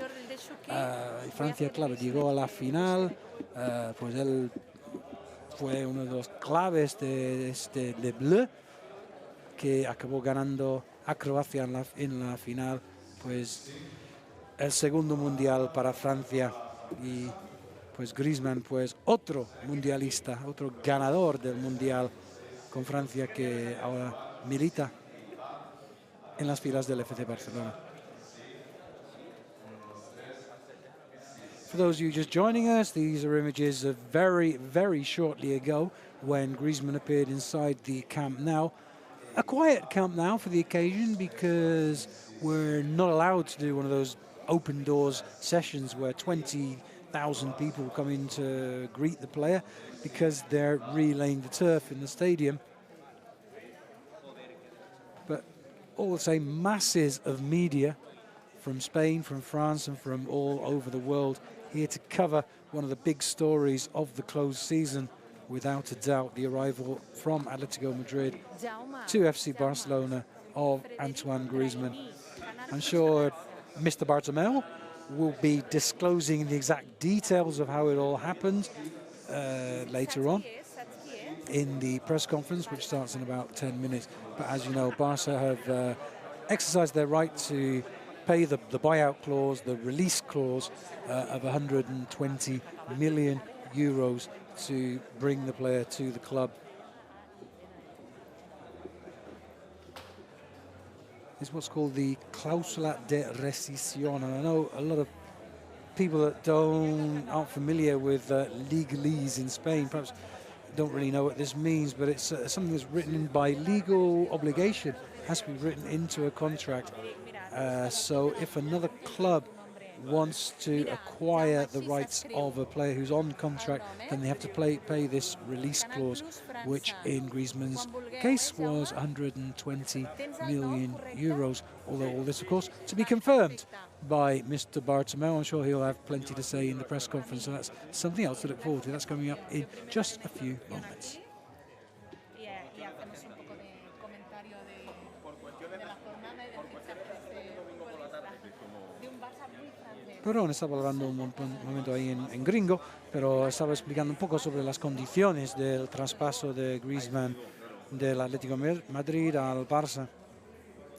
Francia, claro, llegó a la final, pues él fue uno de los claves de Bleu, que acabó ganando a Croacia en la final, pues el segundo mundial para Francia. Y pues Griezmann, pues otro mundialista, otro ganador del mundial con Francia, que ahora milita en las filas del FC Barcelona. For those of you just joining us, these are images of very, very shortly ago when Griezmann appeared inside the Camp Nou. A quiet Camp Nou for the occasion, because we're not allowed to do one of those open doors sessions where 20,000 people come in to greet the player, because they're relaying the turf in the stadium. But all the same, masses of media from Spain, from France, and from all over the world here to cover one of the big stories of the closed season. Without a doubt, the arrival from Atletico Madrid to FC Barcelona of Antoine Griezmann. I'm sure Mr. Bartomeu will be disclosing the exact details of how it all happened later on in the press conference, which starts in about 10 minutes. But as you know, Barca have exercised their right to pay the buyout clause, the release clause of 120 million euros to bring the player to the club. It's what's called the cláusula de rescisión, and I know a lot of people that aren't familiar with legalese in Spain perhaps don't really know what this means, but it's something that's written in by legal obligation, has to be written into a contract. So if another club wants to acquire the rights of a player who's on contract, then they have to pay this release clause, which in Griezmann's case was 120 million euros. Although all this, of course, to be confirmed by Mr. Bartomeu. I'm sure he'll have plenty to say in the press conference, so that's something else to look forward to. That's coming up in just a few moments. Pero estaba hablando un momento ahí en gringo, pero estaba explicando un poco sobre las condiciones del traspaso de Griezmann del Atlético de Madrid al Barça.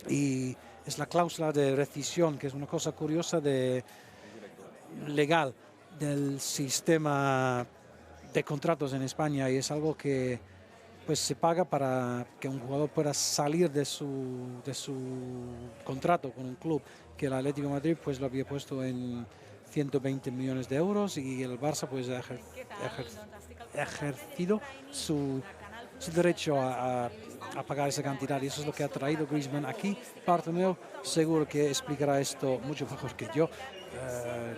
Y es la cláusula de rescisión, que es una cosa curiosa legal del sistema de contratos en España, y es algo que pues se paga para que un jugador pueda salir de su contrato con un club, que el Atlético de Madrid pues lo había puesto en 120 millones de euros, y el Barça pues ha ejercido su derecho a pagar esa cantidad, y eso es lo que ha traído Griezmann aquí. Bartomeu seguro que explicará esto mucho mejor que yo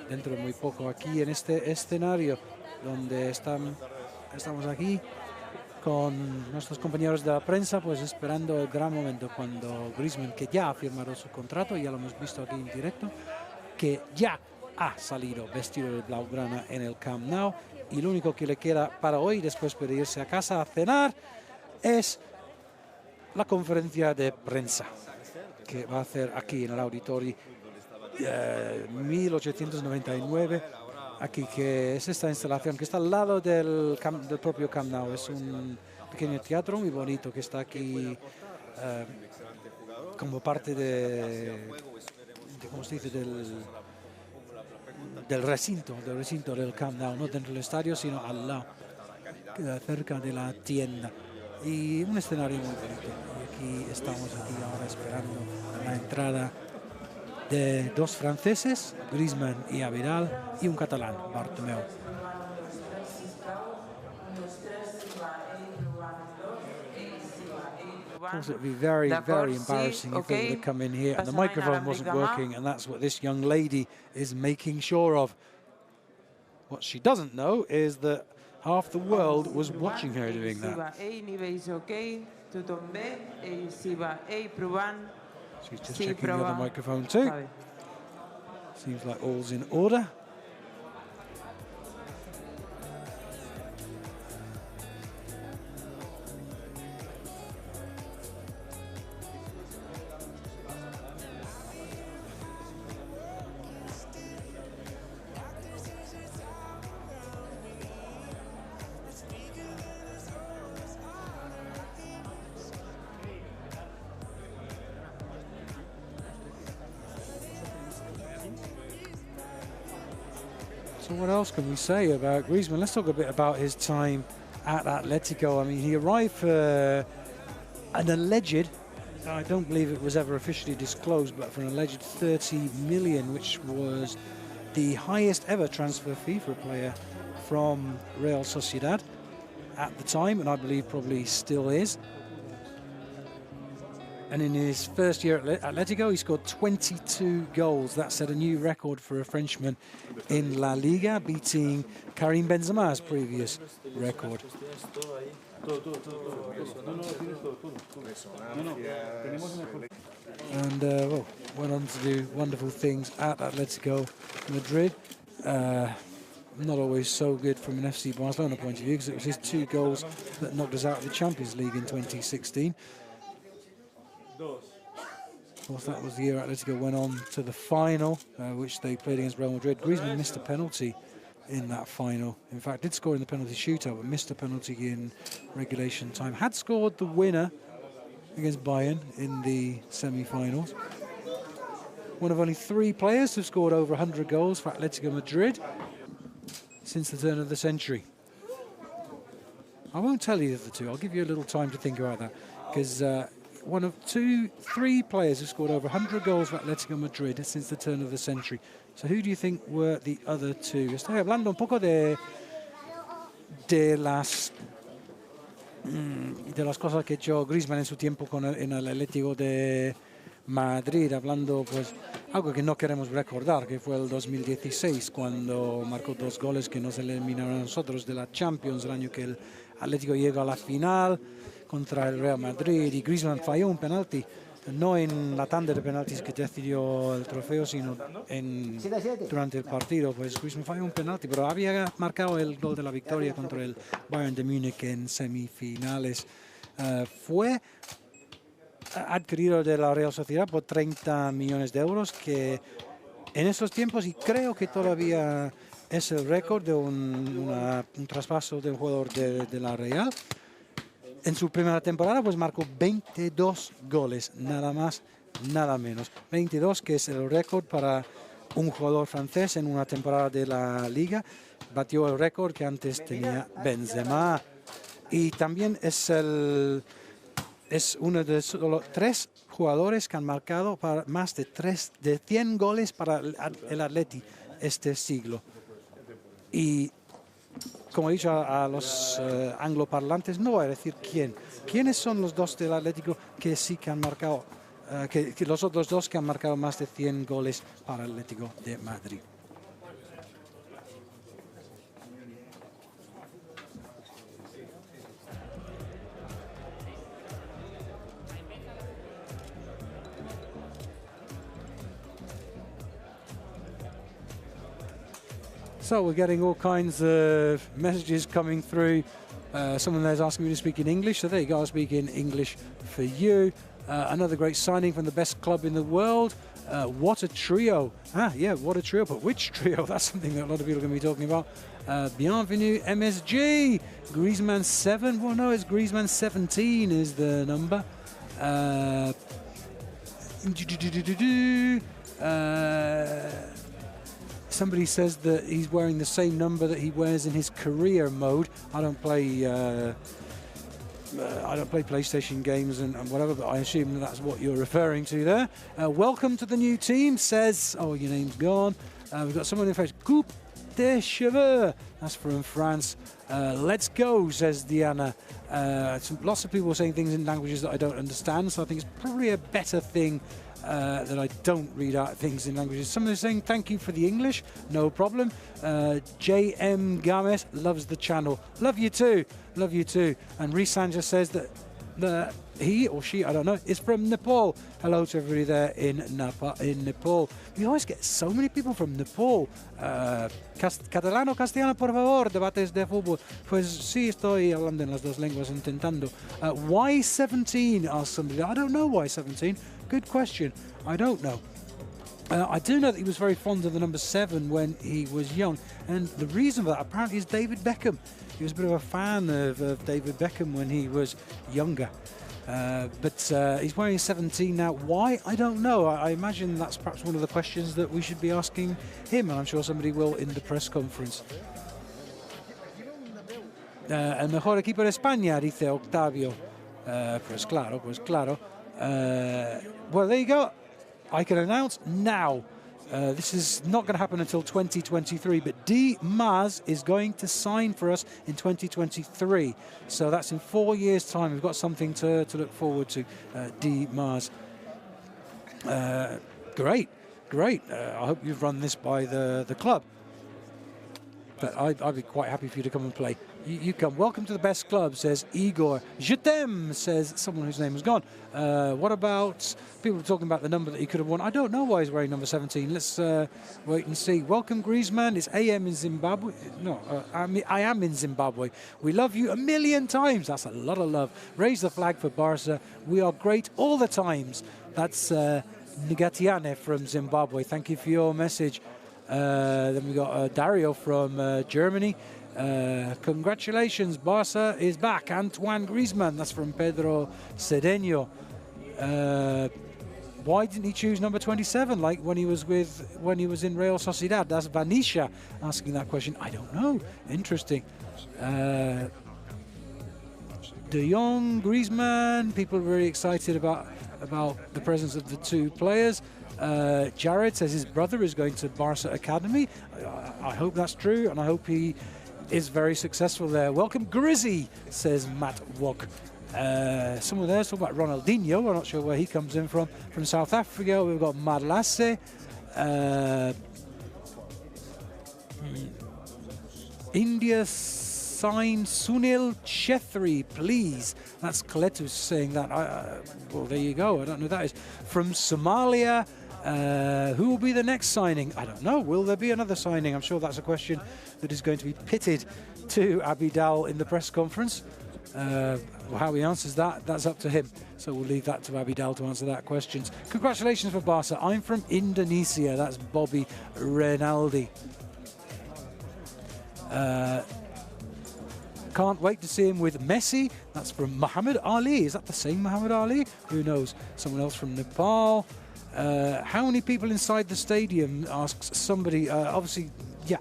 dentro de muy poco, aquí en este escenario donde estamos aquí con nuestros compañeros de la prensa, pues esperando el gran momento cuando Griezmann, que ya ha firmado su contrato, ya lo hemos visto aquí en directo, que ya ha salido vestido de blaugrana en el Camp Nou, y lo único que le queda para hoy, después de irse a casa a cenar, es la conferencia de prensa que va a hacer aquí en el Auditorio 1899, aquí, que es esta instalación que está al lado del propio Camp Nou. Es un pequeño teatro muy bonito que está aquí como parte ¿cómo se dice? del recinto del Camp Nou, no dentro del estadio, sino al lado, cerca de la tienda. Y un escenario muy bonito. Y aquí estamos ahora esperando la entrada de dos franceses, Griezmann y Vidal, y un catalán, Bartomeu. Of course, it would be very, very embarrassing if they were to come in here and the microphone wasn't working, and that's what this young lady is making sure of. What she doesn't know is that half the world was watching her doing that. She's just checking the other microphone too. Seems like all's in order. So what else can we say about Griezmann? Let's talk a bit about his time at Atletico. I mean, he arrived for an alleged, I don't believe it was ever officially disclosed, but for an alleged 30 million, which was the highest ever transfer fee for a player from Real Sociedad at the time, and I believe probably still is. And in his first year at Atletico, he scored 22 goals. That set a new record for a Frenchman in La Liga, beating Karim Benzema's previous record. And well, went on to do wonderful things at Atletico Madrid. Not always so good from an FC Barcelona point of view, because it was his 2 goals that knocked us out of the Champions League in 2016. Of course, that was the year Atletico went on to the final, which they played against Real Madrid. Griezmann missed a penalty in that final. In fact, did score in the penalty shootout, but missed a penalty in regulation time. Had scored the winner against Bayern in the semi-finals. One of only 3 players who scored over 100 goals for Atletico Madrid since the turn of the century. I won't tell you the 2. I'll give you a little time to think about that, because one of 3 players who scored over 100 goals for Atletico Madrid since the turn of the century. So who do you think were the other 2? Estoy hablando un poco de las cosas que ha hecho Griezmann en su tiempo en el Atlético de Madrid, hablando pues algo que no queremos recordar, que fue el 2016, cuando marcó 2 goles que nos eliminaron a nosotros de la Champions, el año que el Atlético llegó a la final contra el Real Madrid, y Griezmann falló un penalti, no en la tanda de penaltis que decidió el trofeo, sino durante el partido. Pues Griezmann falló un penalti, pero había marcado el gol de la victoria contra el Bayern de Múnich en semifinales. Fue adquirido de la Real Sociedad por 30 millones de euros, que en estos tiempos, y creo que todavía es el récord de un traspaso de un jugador de la Real. En su primera temporada pues marcó 22 goles, nada más, nada menos. 22, que es el récord para un jugador francés en una temporada de la Liga. Batió el récord que antes tenía Benzema. Y también es uno de solo 3 jugadores que han marcado para más de 100 goles para el Atleti este siglo. Y como he dicho a los angloparlantes, no voy a decir quién. ¿Quiénes son los 2 del Atlético que sí que han marcado, que los otros 2 que han marcado más de 100 goles para el Atlético de Madrid? So we're getting all kinds of messages coming through. Someone there's asking me to speak in English, so there you go, I'll speak in English for you. Another great signing from the best club in the world. What a trio. Yeah, what a trio, but which trio? That's something that a lot of people are going to be talking about. Bienvenue MSG. Griezmann 7. Well, no, it's Griezmann 17 is the number. Somebody says that he's wearing the same number that he wears in his career mode. I don't play PlayStation games and whatever, but I assume that's what you're referring to there. Welcome to the new team, says... Oh, your name's gone. We've got someone in face. Coupe de cheveux. That's from France. Let's go, says Diana. Lots of people saying things in languages that I don't understand, so I think it's probably a better thing that I don't read out things in languages. Someone is saying thank you for the English, no problem. JM Games loves the channel. Love you too, love you too. And Risanja says that he or she, I don't know, is from Nepal. Hello to everybody there in Nepal. We always get so many people from Nepal. Catalano, castellano, por favor, debates de fútbol. Pues sí, estoy hablando en las 2 lenguas intentando. Why 17? Asked somebody. I don't know why 17. Good question. I don't know. I do know that he was very fond of the number 7 when he was young, and the reason for that apparently is David Beckham. He was a bit of a fan of David Beckham when he was younger. But he's wearing 17 now. Why? I don't know. I imagine that's perhaps one of the questions that we should be asking him, and I'm sure somebody will in the press conference. El mejor equipo de España, dice Octavio. Pues claro, pues claro. Well, there you go. I can announce now. This is not going to happen until 2023, but D. Maz is going to sign for us in 2023. So that's in 4 years' time. We've got something to look forward to. D. Maz. Great, great. I hope you've run this by the club. But I'd be quite happy for you to come and play. You come. Welcome to the best club, says Igor. Je t'aime, says someone whose name was gone. What about people talking about the number that he could have won? I don't know why he's wearing number 17. Let's wait and see. Welcome, Griezmann. It's AM in Zimbabwe. No, I am in Zimbabwe. We love you 1,000,000 times. That's a lot of love. Raise the flag for Barca. We are great all the times. That's Nigatiane from Zimbabwe. Thank you for your message. Then we got Dario from Germany. Congratulations, Barca is back. Antoine Griezmann, that's from Pedro Cedeño. Why didn't he choose number 27 like when he was in Real Sociedad? That's Vanisha asking that question. I don't know. Interesting. De Jong, Griezmann, people are very excited about the presence of the 2 players. Jared says his brother is going to Barca Academy. I hope that's true, and I hope he is very successful there. Welcome, Grizzy, says Matt Wok. Someone there's talking about Ronaldinho. We're not sure where he comes in from. From South Africa, we've got Marlasse. India sign Sunil Chhetri, please. That's Kletus saying that. Well, there you go. I don't know who that is. From Somalia, who will be the next signing? I don't know. Will there be another signing? I'm sure that's a question that is going to be pitted to Abidal in the press conference. How he answers that, that's up to him. So we'll leave that to Abidal to answer that question. Congratulations for Barca. I'm from Indonesia. That's Bobby Renaldi. Can't wait to see him with Messi. That's from Muhammad Ali. Is that the same Muhammad Ali? Who knows? Someone else from Nepal. How many people inside the stadium, asks somebody. Obviously, yeah,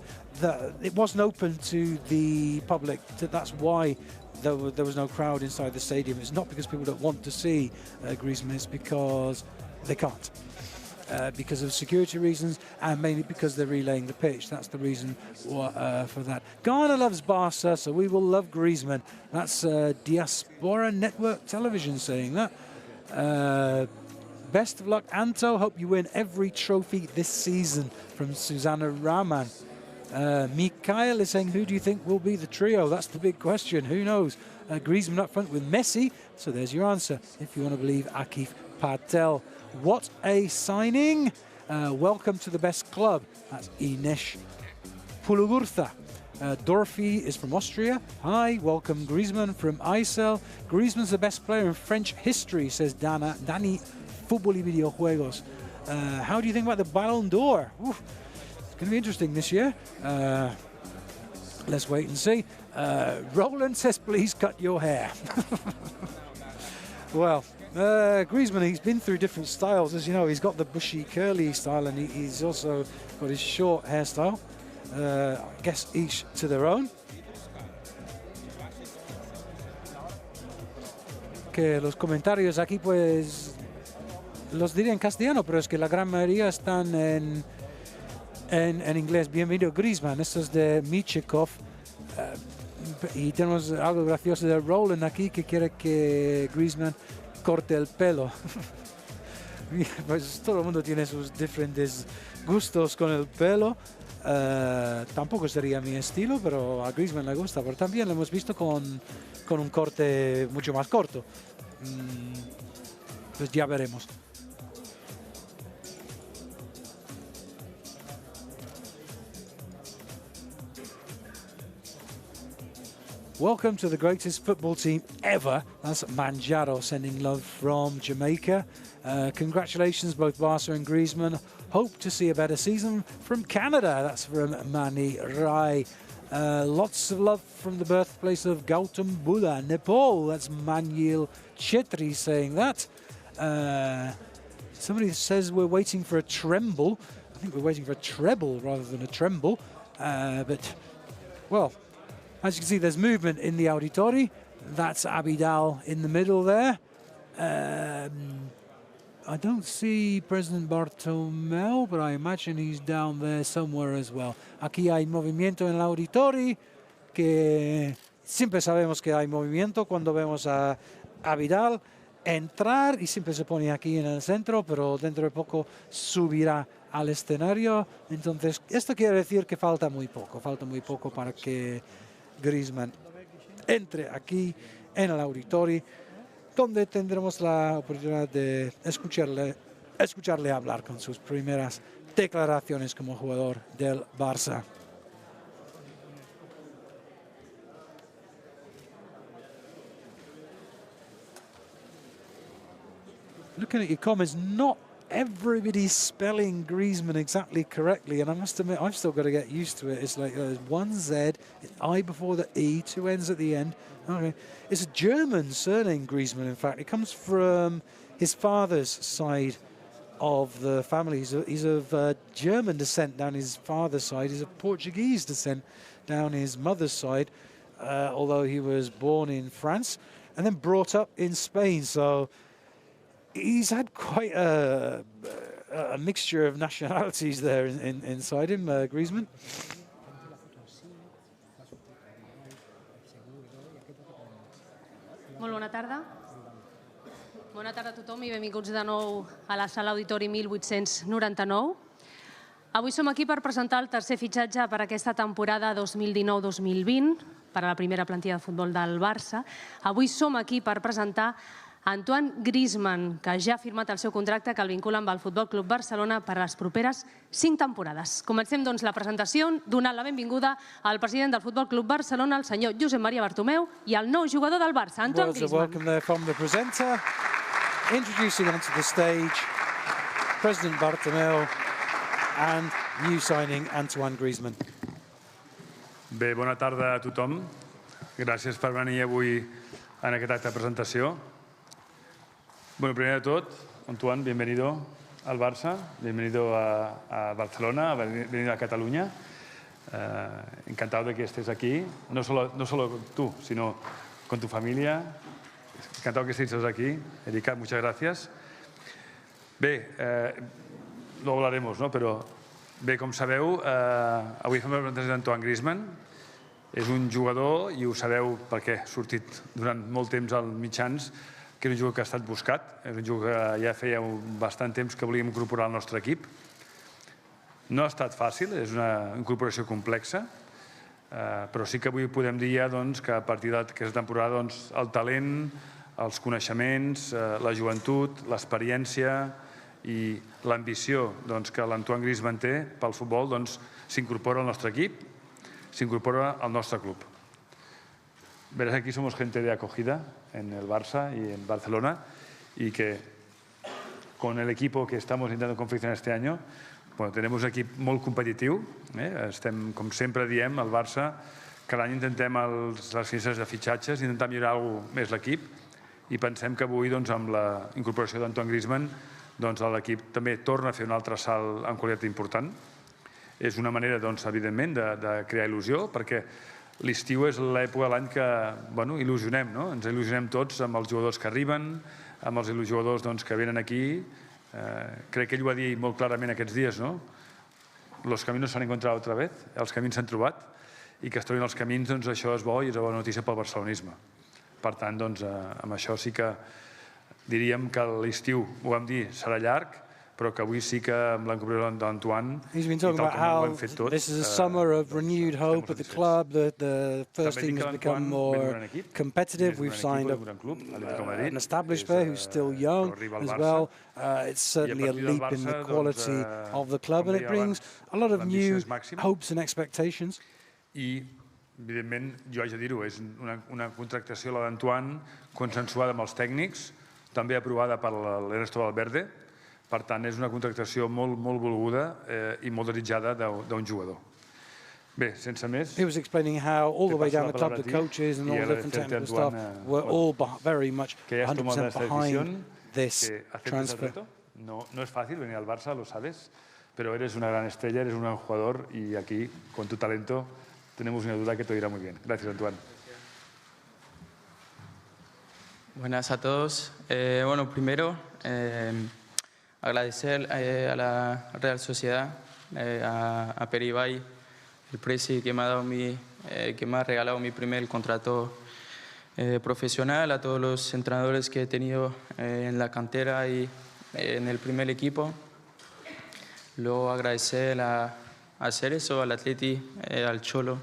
it wasn't open to the public. That's why there was no crowd inside the stadium. It's not because people don't want to see Griezmann. It's because they can't. Because of security reasons and mainly because they're relaying the pitch. That's the reason for that. Ghana loves Barca, so we will love Griezmann. That's Diaspora Network Television saying that. Best of luck, Anto. Hope you win every trophy this season, from Susanna Rahman. Mikhail is saying, who do you think will be the trio? That's the big question. Who knows? Griezmann up front with Messi. So there's your answer, if you want to believe Akif Patel. What a signing. Welcome to the best club. That's Ines Pulugurtha. Dorfi is from Austria. Hi, welcome Griezmann from Isel. Griezmann's the best player in French history, says Dani Fútbol y Videojuegos. How do you think about the Ballon d'Or? It's going to be interesting this year. Let's wait and see. Roland says, please cut your hair. Well, Griezmann, he's been through different styles. As you know, he's got the bushy, curly style, and he's also got his short hairstyle. I guess each to their own. Que los comentarios aquí, pues, los diré en castellano, pero es que la gran mayoría están en inglés. Bienvenido, Griezmann. Esto es de Michikov. Y tenemos algo gracioso de Roland aquí, que quiere que Griezmann corte el pelo. Pues todo el mundo tiene sus diferentes gustos con el pelo. Tampoco sería mi estilo, pero a Griezmann le gusta. Pero también lo hemos visto con un corte mucho más corto. Pues ya veremos. Welcome to the greatest football team ever. That's Manjaro sending love from Jamaica. Congratulations, both Barca and Griezmann. Hope to see a better season from Canada. That's from Mani Rai. Lots of love from the birthplace of Gautam Buddha, Nepal. That's Manuel Chetri saying that. Somebody says we're waiting for a tremble. I think we're waiting for a treble rather than a tremble. But, well, as you can see, there's movement in the auditori. That's Abidal in the middle there. I don't see President Bartomeu, but I imagine he's down there somewhere as well. Aquí hay movimiento en el auditori, que siempre sabemos que hay movimiento cuando vemos a Abidal entrar y siempre se pone aquí en el centro, pero dentro de poco subirá al escenario. Entonces, esto quiere decir que falta muy poco para que Griezmann entre aquí en el auditori, donde tendremos la oportunidad de escucharle hablar con sus primeras declaraciones como jugador del Barça. Looking at your comments, not everybody's spelling Griezmann exactly correctly, and I must admit, I've still got to get used to it. It's like there's one Z, I before the E, two N's at the end. Okay. It's a German surname, Griezmann, in fact. It comes from his father's side of the family. He's of German descent down his father's side. He's of Portuguese descent down his mother's side, although he was born in France and then brought up in Spain. So he's had quite a mixture of nationalities there inside him, Griezmann. Molt bona tarda. Bona tarda a tothom i benvinguts de nou a la sala Auditori 1899. Avui som aquí per presentar el tercer fitxatge per aquesta temporada 2019-2020 per a la primera plantilla de futbol del Barça. Avui som aquí per presentar Antoine Griezmann, que ja ha firmat el seu contracte que el vincula amb el Futbol Club Barcelona per a les properes 5 temporades. Comencem, doncs, la presentació donant la benvinguda al president del Futbol Club Barcelona, el senyor Josep Maria Bartomeu, i al nou jugador del Barça, Antoine Griezmann. Welcome there from the presenter. Introducing onto the stage, President Bartomeu and new signing Antoine Griezmann. Bé, bona tarda a tothom. Gràcies per venir avui en aquest acte de presentació. Bueno, primer de tot, Antoine, bienvenido al Barça, bienvenido a Barcelona, bienvenido a Cataluña. Encantado de que estés aquí, no solo tú, sino con tu familia. Encantado que estéis aquí. Erika, muchas gracias. Bé, luego hablaremos, no? Però bé, com sabeu, avui fem la presentació d'Antoine Griezmann. És un jugador, i ho sabeu perquè ha sortit durant molt temps als mitjans, que és un jugador que ha estat buscat, és un jugador que ja feia bastant temps que volíem incorporar al nostre equip. No ha estat fàcil, és una incorporació complexa, però sí que avui podem dir que a partir d'aquesta temporada el talent, els coneixements, la joventut, l'experiència i l'ambició que l'Antoine Griezmann té pel futbol s'incorpora al nostre equip, s'incorpora al nostre club. Verás que aquí somos gente de acogida en el Barça y en Barcelona y que con el equipo que estamos intentando confeccionar este año, bueno, tenemos un equip molt competitiu. Estem, com sempre diem, al Barça, cada any intentem les finestres de fitxatges, intentar millorar alguna cosa més l'equip i pensem que avui, amb la incorporació d'Antoine Griezmann, l'equip també torna a fer un altre salt en qualitat important. És una manera, evidentment, de crear il·lusió, perquè l'estiu és l'època de l'any que il·lusionem, no? Ens il·lusionem tots amb els jugadors que arriben, amb els jugadors que venen aquí. Crec que ell ho va dir molt clarament aquests dies, no? Los caminos s'han encontrat otra vez, els camins s'han trobat, i que es trobin els camins, això és bo i és una bona notícia pel barcelonisme. Per tant, amb això sí que diríem que l'estiu, ho vam dir, serà llarg, però que avui sí que amb l'incorporació d'Antoine He's been talking about how this is a summer of renewed hope at the club, that the first team has become more competitive. We've signed an established player who's still young as well. It's certainly a leap in the quality of the club, and it brings a lot of new hopes and expectations. I, evidentment, jo haig de dir-ho, és una contractació, la d'Antoine, consensuada amb els tècnics, també aprovada per l'Ernesto Valverde. Per tant, és una contractació molt volguda i molt desitjada d'un jugador. Bé, sense més... He was explaining how all the way down the club, the coaches and all the different technical staff were all very much 100% behind this transfer. No es fácil venir al Barça, lo sabes, pero eres una gran estrella, eres un gran jugador y aquí, con tu talento, tenemos una duda que te irá muy bien. Gracias, Antoine. Buenas a todos. Bueno, primero... agradecer a la Real Sociedad, a Peribay, el presi que me ha regalado mi primer contrato profesional, a todos los entrenadores que he tenido en la cantera y en el primer equipo. Luego agradecer a Cerezo, al Atleti, al Cholo,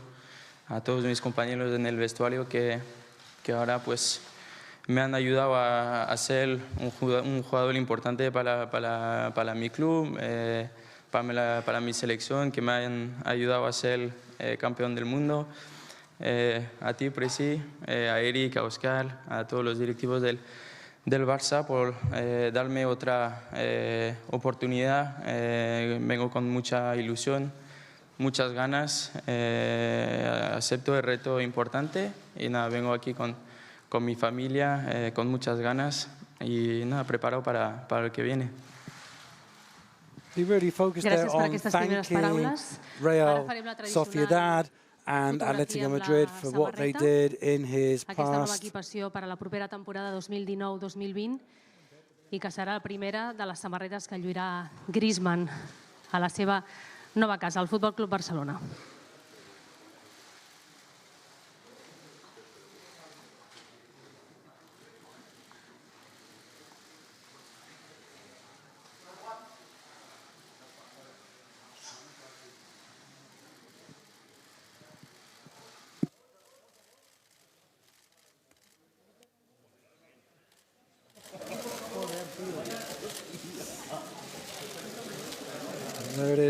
a todos mis compañeros en el vestuario que ahora pues me han ayudado a ser un jugador importante para mi club, para mi selección, que me han ayudado a ser campeón del mundo. A ti, Presi, a Eric, a Oscar, a todos los directivos del Barça por darme otra oportunidad. Vengo con mucha ilusión, muchas ganas, acepto el reto importante y nada, vengo aquí con mi familia, con muchas ganas y nada, preparado para el que viene. Gracias per aquestes primeres paraules. Real Sociedad and Atlético Madrid for what they did in his aquesta nova past. equipació per a la propera temporada 2019-2020 i que serà la primera de les samarretes que lluirà Griezmann a la seva nova casa, al Futbol Club Barcelona.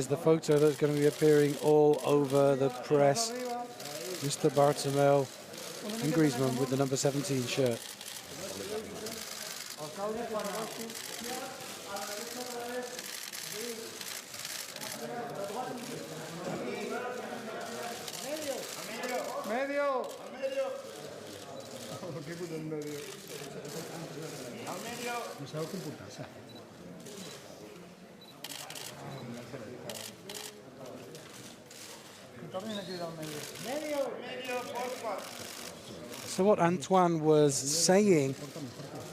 is the photo that's going to be appearing all over the press. Mr. Bartomeu and Griezmann with the number 17 shirt. Medio. No sabe comportar-se. So what Antoine was saying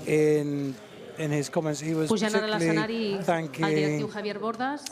in his comments, he was particularly thanking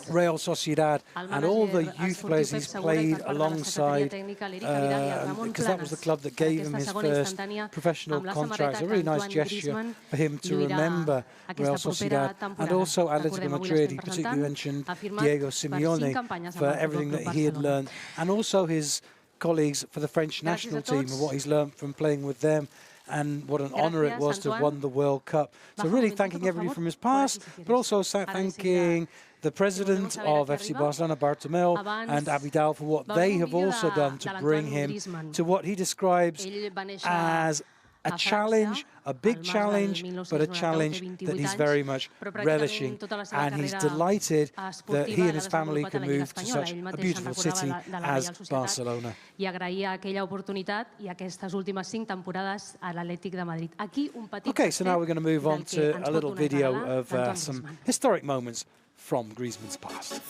Real Sociedad and all the youth players he's played alongside, because that was the club that gave him his first professional contract. A really nice gesture for him to remember Real Sociedad, and also Atletico Madrid. He particularly mentioned Diego Simeone for everything that he had learned, and also his colleagues for the French national team and what he's learned from playing with them, and what an honour it was to have won the World Cup. So really thanking everybody from his past, but also thanking the president of FC Barcelona, Bartomeu, and Abidal for what they have also done to bring him to what he describes as a challenge, a big challenge, but a challenge that he's very much relishing. And he's delighted that he and his family can move to such a beautiful city as Barcelona. I agrair aquella oportunitat I aquestes últimes 5 temporades a l'Atlètic de Madrid. Aquí un petit Okay, so now we're going to move on to a little video of some historic moments from Griezmann's past.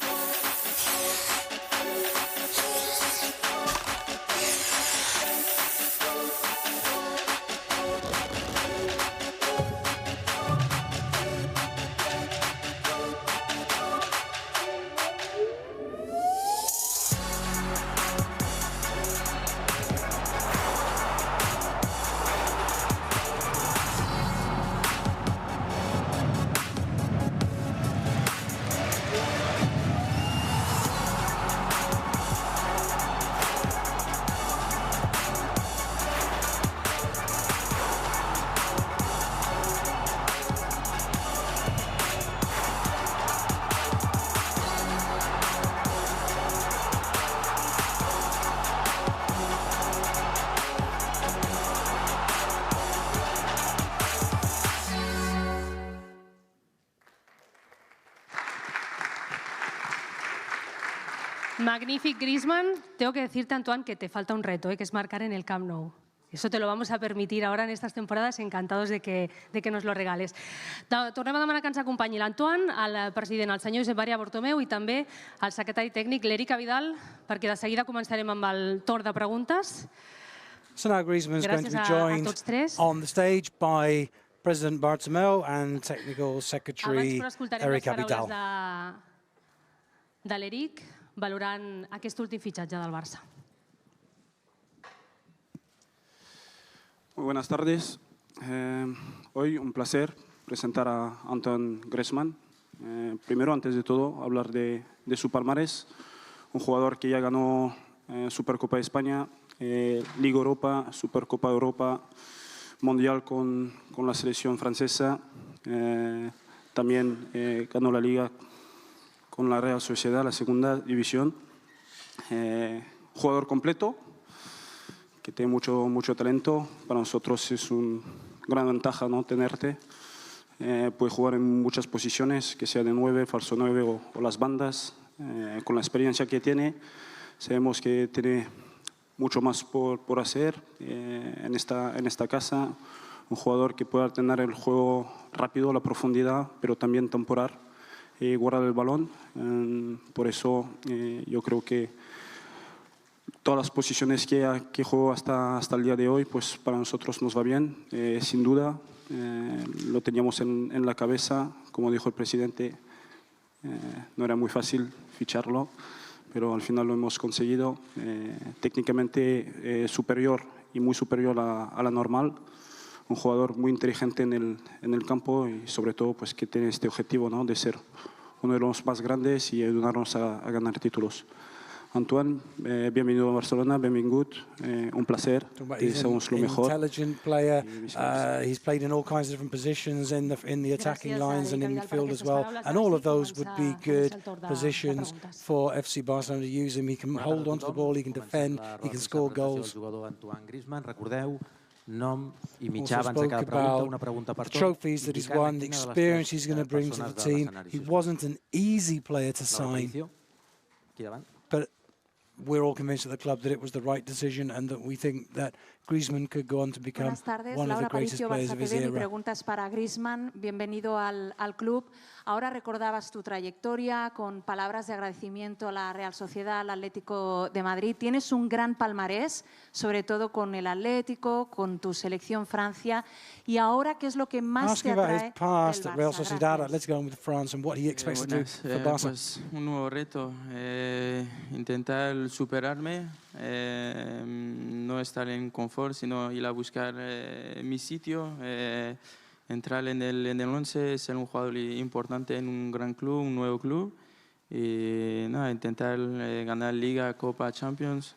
Magnífic, Griezmann. Tengo que decirte, Antoine, que te falta un reto, que es marcar en el Camp Nou. Eso te lo vamos a permitir ahora en estas temporades, encantados de que nos lo regales. Tornem a demanar que ens acompanyi l'Antoine, el president, el senyor Josep Maria Bartomeu, i també el secretari tècnic, l'Eric Abidal, perquè de seguida començarem amb el torn de preguntes. So now Griezmann is going to be joined on the stage by President Bartomeu and Technical Secretary Eric Abidal. De l'Eric, valorant aquest últim fitxatge del Barça. Muy buenas tardes. Hoy un placer presentar a Antoine Griezmann. Primero, antes de todo, hablar de su palmarés. Un jugador que ya ganó Supercopa de España, Liga Europa, Supercopa de Europa, Mundial con la selección francesa. También ganó la Liga con la Real Sociedad, la segunda división. Jugador completo, que tiene mucho talento. Para nosotros es una gran ventaja, ¿no?, tenerte. Puede jugar en muchas posiciones, que sea de 9, falso 9 o las bandas. Con la experiencia que tiene, sabemos que tiene mucho más por hacer en esta casa. Un jugador que pueda tener el juego rápido, la profundidad, pero también temporal. Guardar el balón. Por eso yo creo que todas las posiciones que juego hasta el día de hoy, pues para nosotros nos va bien, sin duda. Lo teníamos en la cabeza, como dijo el presidente, no era muy fácil ficharlo, pero al final lo hemos conseguido. Técnicamente superior y muy superior a la normal. Un jugador muy inteligente en el campo y sobre todo pues que tiene este objetivo, ¿no?, de ser uno de los más grandes y ayudarnos a ganar títulos. Antoine, bienvenido a Barcelona, benvingut, un placer, te deseamos lo mejor. Intelligent player, he's played in all kinds of different positions in the attacking lines and in midfield as well, and all of those would be good positions for FC Barcelona to use him. He can hold on to the ball, he can defend, he can score goals. Antoine Griezmann, recordeu, nom i mitjà Also abans de spoke cada pregunta, about una pregunta per the tot. trophies that he's won, the experience he's going to bring to the team. He wasn't an easy player to sign, but we're all convinced at the club that it was the right decision and that we think that Griezmann could go on to become one of the greatest players of his era. Mi pregunta es para Griezmann. Bienvenido al club. Ahora recordabas tu trayectoria con palabras de agradecimiento a la Real Sociedad, al Atlético de Madrid. Tienes un gran palmarés, sobre todo con el Atlético, con tu selección Francia. Y ahora, ¿qué es lo que más te atrae del Barça? Real Sociedad, Atlético with France, and what he expects to do for Barca. Pues un nuevo reto, intentar superarme, no estar en confort, sino ir a buscar mi sitio, entrar en el 11, ser un jugador importante en un gran club, un nuevo club, y nada, intentar ganar Liga, Copa, Champions,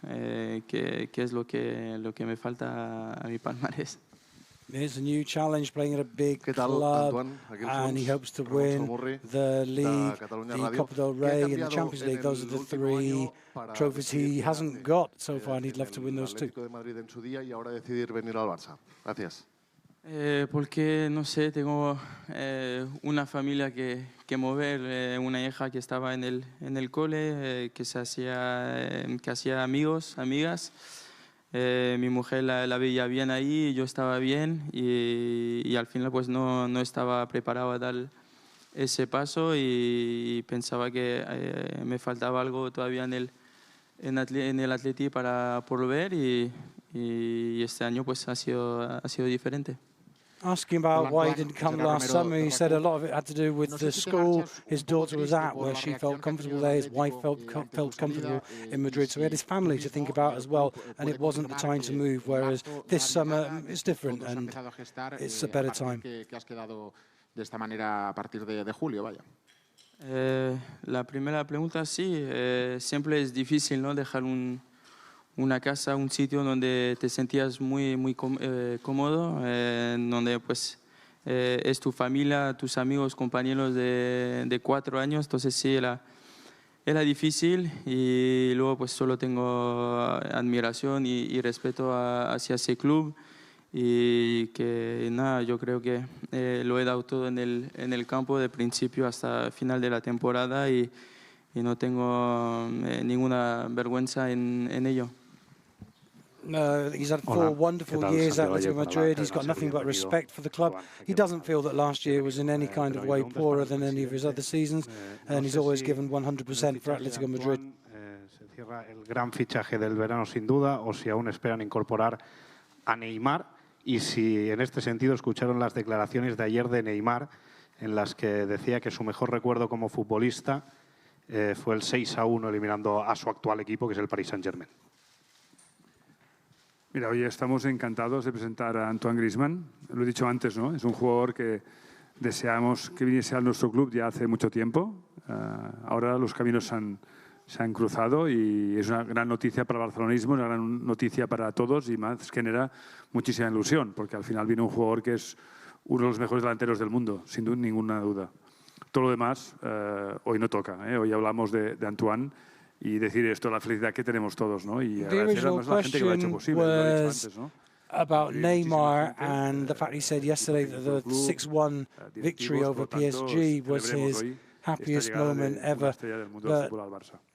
que es lo que me falta a mi palmarés. Here's a new challenge, playing at a big club, and he hopes to win the league, the Copa del Rey and the Champions League. Those are the three trophies he hasn't got so far, and he'd love to win those two. Porque, no sé, tengo una familia que mover, una hija que estaba en el cole, que hacía amigos, amigas. Mi mujer la veía bien ahí, yo estaba bien y al final pues no estaba preparado a dar ese paso y pensaba que me faltaba algo todavía en el Atleti para por ver y este año pues ha sido diferente. Asking about why he didn't come last summer, he said a lot of it had to do with the school his daughter was at, where she felt comfortable there, his wife felt comfortable in Madrid, so he had his family to think about as well, and it wasn't the time to move, whereas this summer it's different and it's a better time. De esta manera a partir de julio, vaya. La primera pregunta, sí, siempre es difícil, ¿no? Dejar una casa, un sitio donde te sentías muy cómodo, donde pues es tu familia, tus amigos, compañeros de 4 años, entonces sí, era difícil y luego pues solo tengo admiración y respeto hacia ese club y que nada, yo creo que lo he dado todo en el campo de principio hasta final de la temporada y no tengo ninguna vergüenza en ello. He's had 4 wonderful years at Atletico Madrid. He's got nothing but respect for the club. He doesn't feel that last year was in any kind of way poorer than any of his other seasons, and he's always given 100% for Atletico Madrid. Se cierra el gran fichaje del verano sin duda, o si aún esperan incorporar a Neymar, y si en este sentido escucharon las declaraciones de ayer de Neymar, en las que decía que su mejor recuerdo como futbolista fue el 6-1 eliminando a su actual equipo, que es el Paris Saint-Germain. Mira, hoy estamos encantados de presentar a Antoine Griezmann. Lo he dicho antes, ¿no? Es un jugador que deseamos que viniese a nuestro club ya hace mucho tiempo. Ahora los caminos se han cruzado y es una gran noticia para el barcelonismo, una gran noticia para todos y más genera muchísima ilusión, porque al final viene un jugador que es uno de los mejores delanteros del mundo, sin ninguna duda. Todo lo demás hoy no toca. Hoy hablamos de Antoine y decir esto, la felicidad que tenemos todos, ¿no? Y agradecer además a la gente que lo ha hecho posible, lo he dicho antes, ¿no? About Neymar and the fact he said yesterday that the 6-1 victory over PSG was his happiest moment ever. But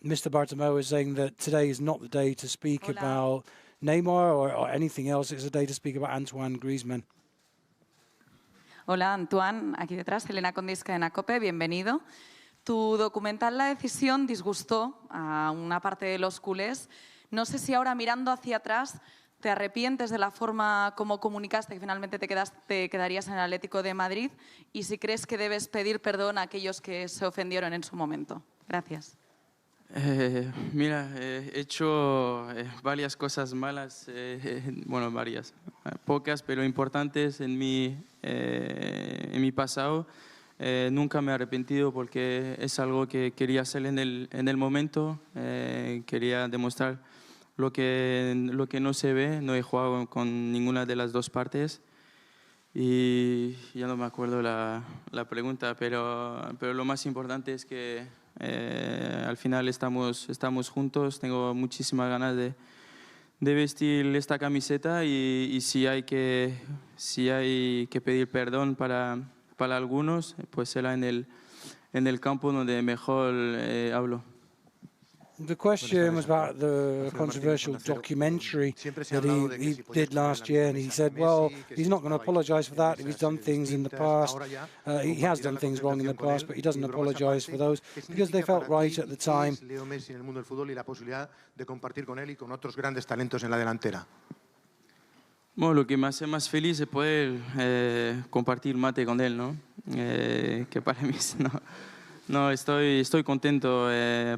Mr. Bartomeu is saying that today is not the day to speak about Neymar or anything else. It's a day to speak about Antoine Griezmann. Hola, Antoine, aquí detrás, Elena Condisca de Nacope, bienvenido. Tu documental La Decisión disgustó a una parte de los culés. No sé si ahora mirando hacia atrás te arrepientes de la forma como comunicaste que finalmente te quedarías en el Atlético de Madrid y si crees que debes pedir perdón a aquellos que se ofendieron en su momento. Gracias. Mira, he hecho varias cosas malas, bueno, varias, pocas, pero importantes en mi pasado. nunca me he arrepentido porque es algo que quería hacer en el momento, quería demostrar lo que no se ve. No he jugado con ninguna de las dos partes y ya no me acuerdo la pregunta, pero lo más importante es que al final estamos juntos. Tengo muchísimas ganas de vestir esta camiseta y si hay que pedir perdón para algunos, pues será en el campo donde mejor hablo. The question was about the controversial documentary that he did last year, and he said, well, he's not going to apologise for that if he's done things in the past. He has done things wrong in the past, but he doesn't apologise for those because they felt right at the time. Leo Messi en el mundo del fútbol y la posibilidad de compartir con él y con otros grandes talentos en la delantera. Bueno, lo que me hace más feliz es poder compartir mate con él, ¿no? Que para mí no, estoy contento.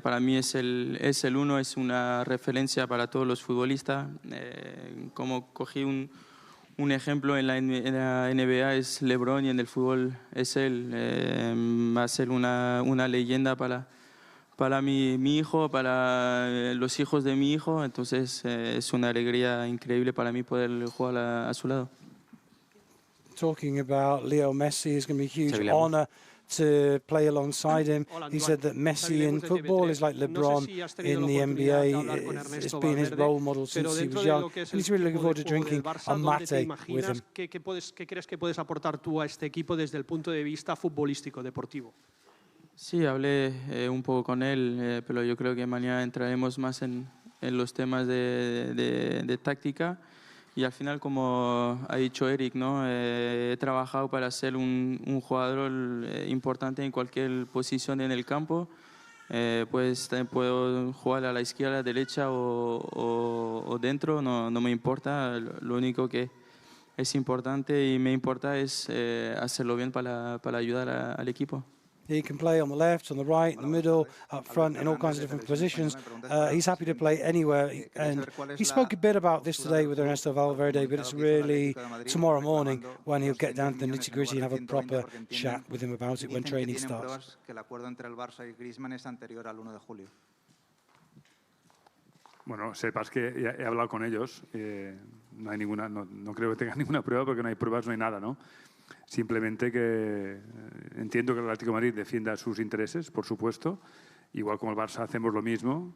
Para mí es el uno, es una referencia para todos los futbolistas. Como cogí un ejemplo en la NBA es LeBron y en el fútbol es él. Va a ser una leyenda para mi hijo, para los hijos de mi hijo. Entonces es una alegría increíble para mí poder jugar a su lado. Talking about Leo Messi, is going to be a huge honor to play alongside him. He said that Messi in football is like LeBron in the NBA. It's been his role model since he was young. And he's really looking forward to drinking a mate with him. ¿Qué crees que puedes aportar tú a este equipo desde el punto de vista futbolístico, deportivo? Sí, hablé un poco con él, pero yo creo que mañana entraremos más en los temas de táctica. Y al final, como ha dicho Eric, ¿no? He trabajado para ser un jugador importante en cualquier posición en el campo. Pues también puedo jugar a la izquierda, a la derecha o dentro, no me importa. Lo único que es importante y me importa es hacerlo bien para ayudar al equipo. He can play on the left, on the right, in the middle, up front, in all kinds of different positions. He's happy to play anywhere. And he spoke a bit about this today with Ernesto Valverde, but it's really tomorrow morning when he'll get down to the nitty-gritty and have a proper chat with him about it when training starts. Que el acuerdo entre el Barça y Griezmann es anterior al 1 de julio. Bueno, sepas que he hablado con ellos. No hay ninguna, no creo que tengan ninguna prueba porque no hay pruebas, no hay nada, ¿no? Simplemente que entiendo que el Atlético de Madrid defienda sus intereses, por supuesto. Igual como el Barça hacemos lo mismo.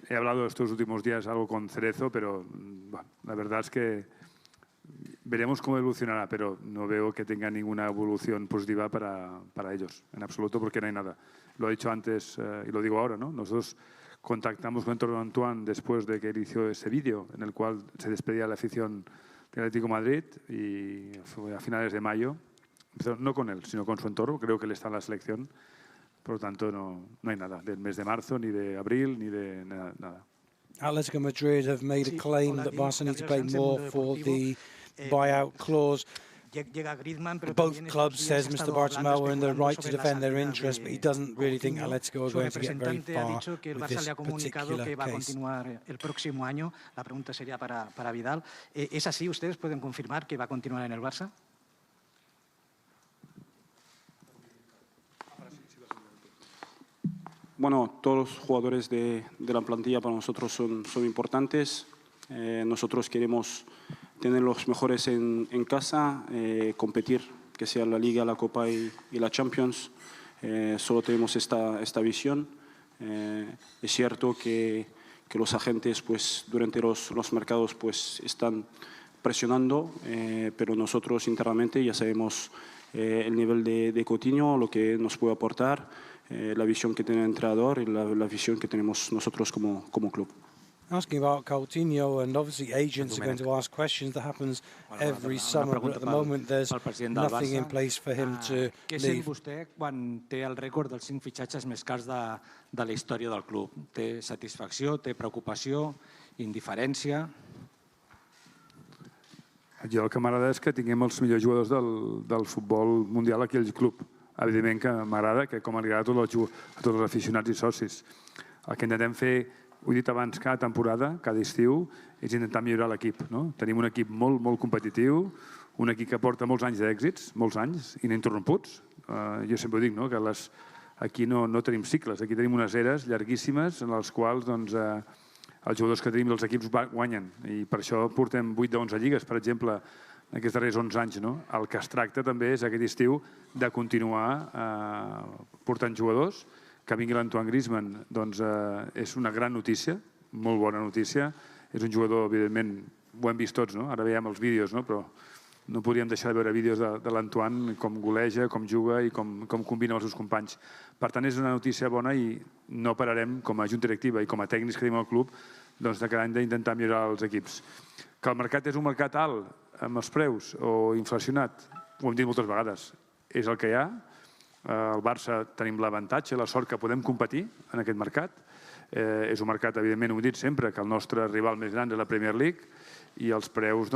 He hablado estos últimos días algo con Cerezo, pero bueno, la verdad es que veremos cómo evolucionará, pero no veo que tenga ninguna evolución positiva para ellos, en absoluto, porque no hay nada. Lo he dicho antes y lo digo ahora, ¿no? Nosotros contactamos con Antoine después de que él hizo ese vídeo en el cual se despedía la afición del Atlético de Madrid y fue a finales de mayo. No con él, sino con su entorno. Creo que él está en la selección. Por lo tanto, no hay nada del mes de marzo, ni de abril, ni de nada. Atletico Madrid have made a claim that Barca need to pay more for the buyout clause. Both clubs, says Mr. Bartomeu, are in the right to defend their interests, but he doesn't really think Atletico are going to get very far with this particular case. El próximo año, la pregunta sería para Vidal. ¿Es así? ¿Ustedes pueden confirmar que va a continuar en el Barça? Bueno, todos los jugadores de la plantilla para nosotros son importantes. Nosotros queremos tener los mejores en casa, competir, que sea la Liga, la Copa y la Champions. Solo tenemos esta visión. Es cierto que los agentes pues, durante los mercados pues, están presionando, pero nosotros internamente ya sabemos el nivel de Coutinho, lo que nos puede aportar, la visión que tiene el entrenador y la visión que tenemos nosotros como club. Asking about Coutinho, and obviously agents are going to ask questions. That happens every summer, but at the moment there's nothing in place for him to Què sent vostè quan té el rècord dels 5 fitxatges més cars de la història del club? Té satisfacció, té preocupació, indiferència? Jo el que m'agrada és que tinguem els millors jugadors del futbol mundial aquí al club. Evidentment que m'agrada, que com li agrada a tots els aficionats i socis. El que intentem fer, ho he dit abans, cada temporada, cada estiu, és intentar millorar l'equip. Tenim un equip molt competitiu, un equip que porta molts anys d'èxits, molts anys, ininterromputs. Jo sempre ho dic, que aquí no tenim cicles, aquí tenim unes eres llarguíssimes en les quals els jugadors que tenim dels equips guanyen. I per això portem 8 de 11 lligues, per exemple, en aquests darrers 11 anys. El que es tracta també és aquest estiu de continuar portant jugadors. Que vingui l'Antoine Griezmann és una gran notícia, molt bona notícia. És un jugador, evidentment, ho hem vist tots, ara veiem els vídeos, però no podríem deixar de veure vídeos de l'Antoine, com goleja, com juga i com combina amb els seus companys. Per tant, és una notícia bona i no pararem, com a junta directiva i com a tècnics que tenim al club, de cada any d'intentar millorar els equips. Que el mercat és un mercat alt, amb els preus, o inflacionat, ho hem dit moltes vegades, és el que hi ha. Al Barça tenim l'avantatge, la sort que podem competir en aquest mercat. És un mercat, evidentment, ho hem dit sempre, que el nostre rival més gran és la Premier League i els preus,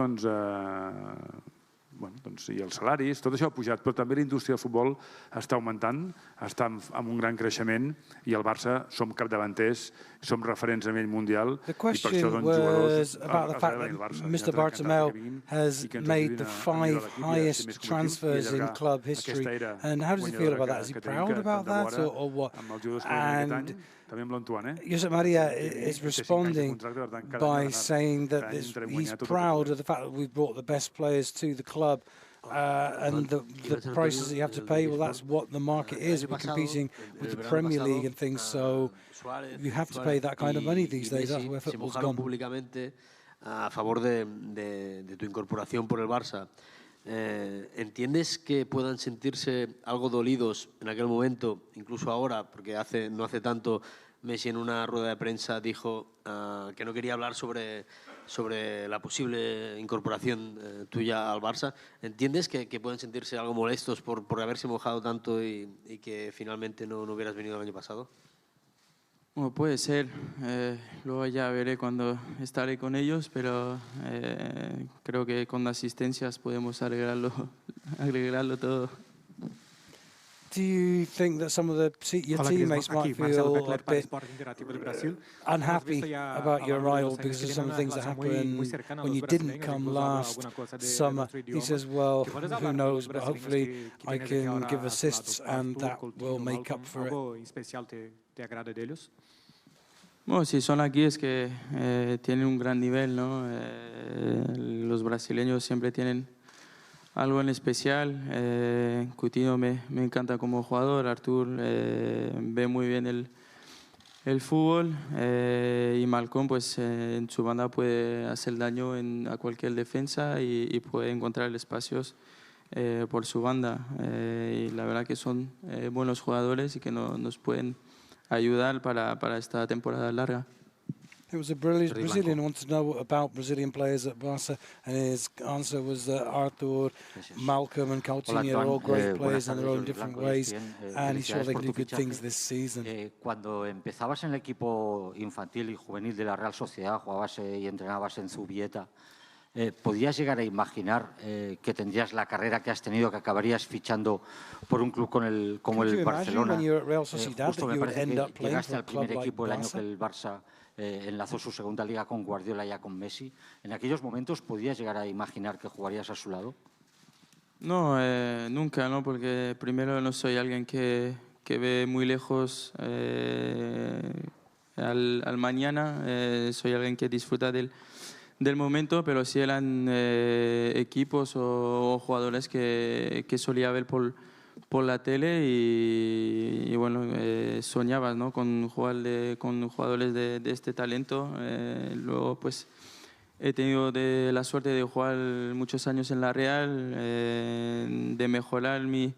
i els salaris, tot això ha pujat, però també la indústria del futbol està augmentant, està en un gran creixement i al Barça som capdavanters, som referents a nivell mundial. The question was about the fact that Mr. Bartomeu has made the 5 highest transfers in club history. And how does he feel about that? Is he proud about that or what? And Josep Maria is responding by saying that he's proud of the fact that we've brought the best players to the club. And the prices that you have to pay, well, that's what the market is. We're competing with the Premier League and things, so you have to pay that kind of money these days. That's where football's gone. Públicamente a favor de tu incorporación por el Barça. ¿Entiendes que puedan sentirse algo dolidos en aquel momento, incluso ahora, porque no hace tanto Messi en una rueda de prensa dijo que no quería hablar sobre la posible incorporación tuya al Barça? ¿Entiendes que pueden sentirse algo molestos por haberse mojado tanto y que finalmente no hubieras venido el año pasado? Bueno, puede ser. Luego ya veré cuando estaré con ellos, pero creo que con asistencias podemos arreglarlo todo. Do you think that some of your teammates might feel a bit unhappy about your arrival because of some of the things that happened when you didn't come last summer? He says, well, who knows, but hopefully I can give assists and that will make up for it. Bueno, si son aquí es que tienen un gran nivel, ¿no? Los brasileños siempre tienen algo en especial. Coutinho me encanta como jugador, Artur ve muy bien el fútbol y Malcolm pues en su banda puede hacer daño a cualquier defensa y puede encontrar espacios por su banda. Y la verdad que son buenos jugadores y que nos pueden ayudar para esta temporada larga. It was a Brazilian who wanted to know about Brazilian players at Barca, and his answer was that Arthur, Malcolm and Coutinho are all great players in their own different ways, and he's sure they can do good things this season. Cuando empezabas en el equipo infantil y juvenil de la Real Sociedad, jugabas y entrenabas en Zubieta, ¿podías llegar a imaginar que tendrías la carrera que has tenido, que acabarías fichando por un club como el Barcelona? Justo me parece que llegaste al primer equipo el año que el Barça enlazó su segunda liga con Guardiola, ya con Messi. ¿En aquellos momentos podías llegar a imaginar que jugarías a su lado? No, nunca, ¿no? Porque primero no soy alguien que ve muy lejos al mañana, soy alguien que disfruta del momento, pero sí eran equipos o jugadores que solía ver por la tele y bueno, soñabas, ¿no? con jugadores de este talento. Luego pues he tenido la suerte de jugar muchos años en la Real, de mejorar mi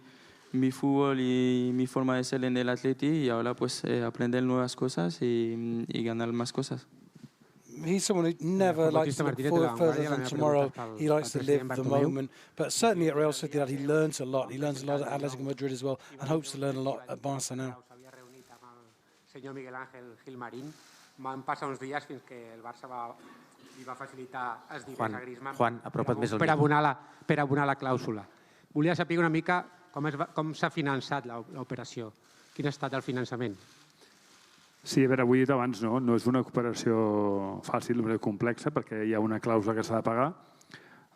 fútbol y mi forma de ser en el Atleti y ahora pues aprender nuevas cosas y ganar más cosas. He's someone who never likes to look further than tomorrow. He likes to live the moment. But certainly at Real Sociedad, he learns a lot. He learns a lot at Atletico Madrid as well, and hopes to learn a lot at Barça now. Senyor Miguel Ángel Gilmarín, van passar uns dies fins que el Barça li va facilitar els diners a Griezmann per abonar la clàusula. Volia saber una mica com s'ha finançat l'operació. Quin ha estat el finançament? Sí, a veure, ho he dit abans, no és una operació fàcil, una complexa, perquè hi ha una clàusula que s'ha de pagar.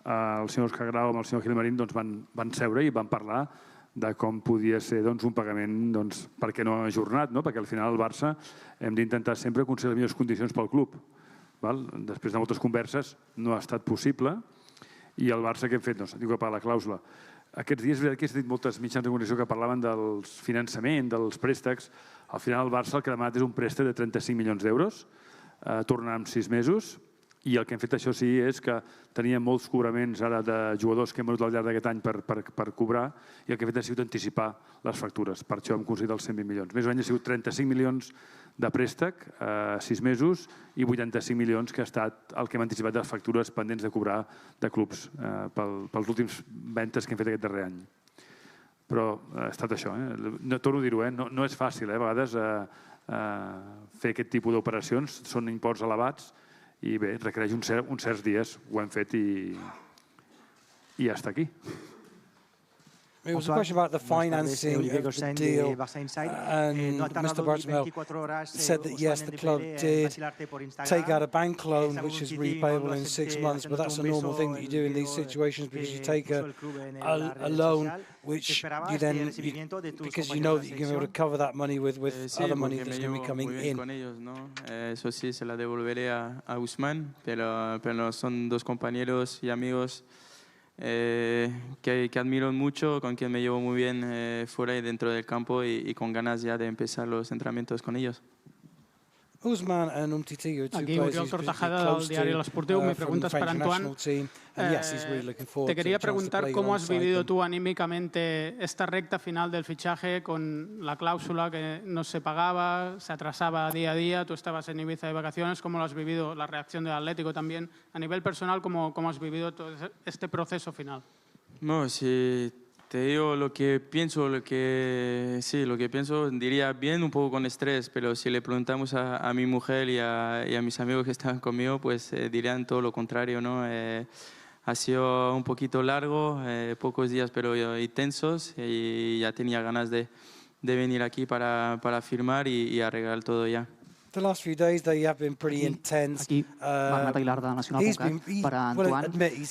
el senyor Oscar Grau amb el senyor Gilmarín doncs, van seure i van parlar de com podia ser doncs, un pagament, doncs, per què no ajornat, no? Perquè al final al Barça hem d'intentar sempre aconseguir les millors condicions pel club. Val? Després de moltes converses no ha estat possible i el Barça què hem fet? Doncs, diu que paga la clàusula. Aquests dies he sentit moltes mitjans de comunicació que parlaven del finançament, dels préstecs. Al final el Barça el que ha demanat és un préstec de 35 milions d'euros, tornarà en 6 mesos, i el que hem fet això sí és que teníem molts cobraments ara de jugadors que hem venut al llarg d'aquest any per cobrar i el que hem fet ha sigut anticipar les factures. Per això hem aconseguit els 120 milions. Més o menys ha sigut 35 milions de préstec, 6 mesos, i 85 milions que ha estat el que hem anticipat de les factures pendents de cobrar de clubs pels últims ventes que hem fet aquest darrer any. Però ha estat això. Torno a dir-ho, no és fàcil. A vegades fer aquest tipus d'operacions són imports elevats i bé, requereix uns certs dies. Ho hem fet i ja està aquí. It was a question about the financing of the deal, and Mr. Bartomeu said that yes, the club did take out a bank loan which is repayable in 6 months, but that's a normal thing that you do in these situations because you take a loan which you then, because you know that you're going to be able to cover that money with other money that's going to be coming in. Con ellos, ¿no? Eso sí, se la devolveré a Guzmán, pero son dos compañeros y amigos que admiro mucho, con quien me llevo muy bien fuera y dentro del campo y con ganas ya de empezar los entrenamientos con ellos. Aquí Oriol Tortajada del diario L'Esportiu. Mi pregunta es para Antoine. Te quería preguntar cómo has vivido tú anímicamente esta recta final del fichaje con la cláusula que no se pagaba, se atrasaba día a día, tú estabas en Ibiza de vacaciones. ¿Cómo lo has vivido? La reacción del Atlético también. A nivel personal, ¿cómo has vivido todo este proceso final? No, sí. Te digo lo que pienso, diría bien, un poco con estrés, pero si le preguntamos a mi mujer y a mis amigos que estaban conmigo, pues dirían todo lo contrario, ¿no? Ha sido un poquito largo, pocos días pero intensos, y ya tenía ganas de venir aquí para firmar y arreglar todo ya. The last few days they have been pretty intense. He's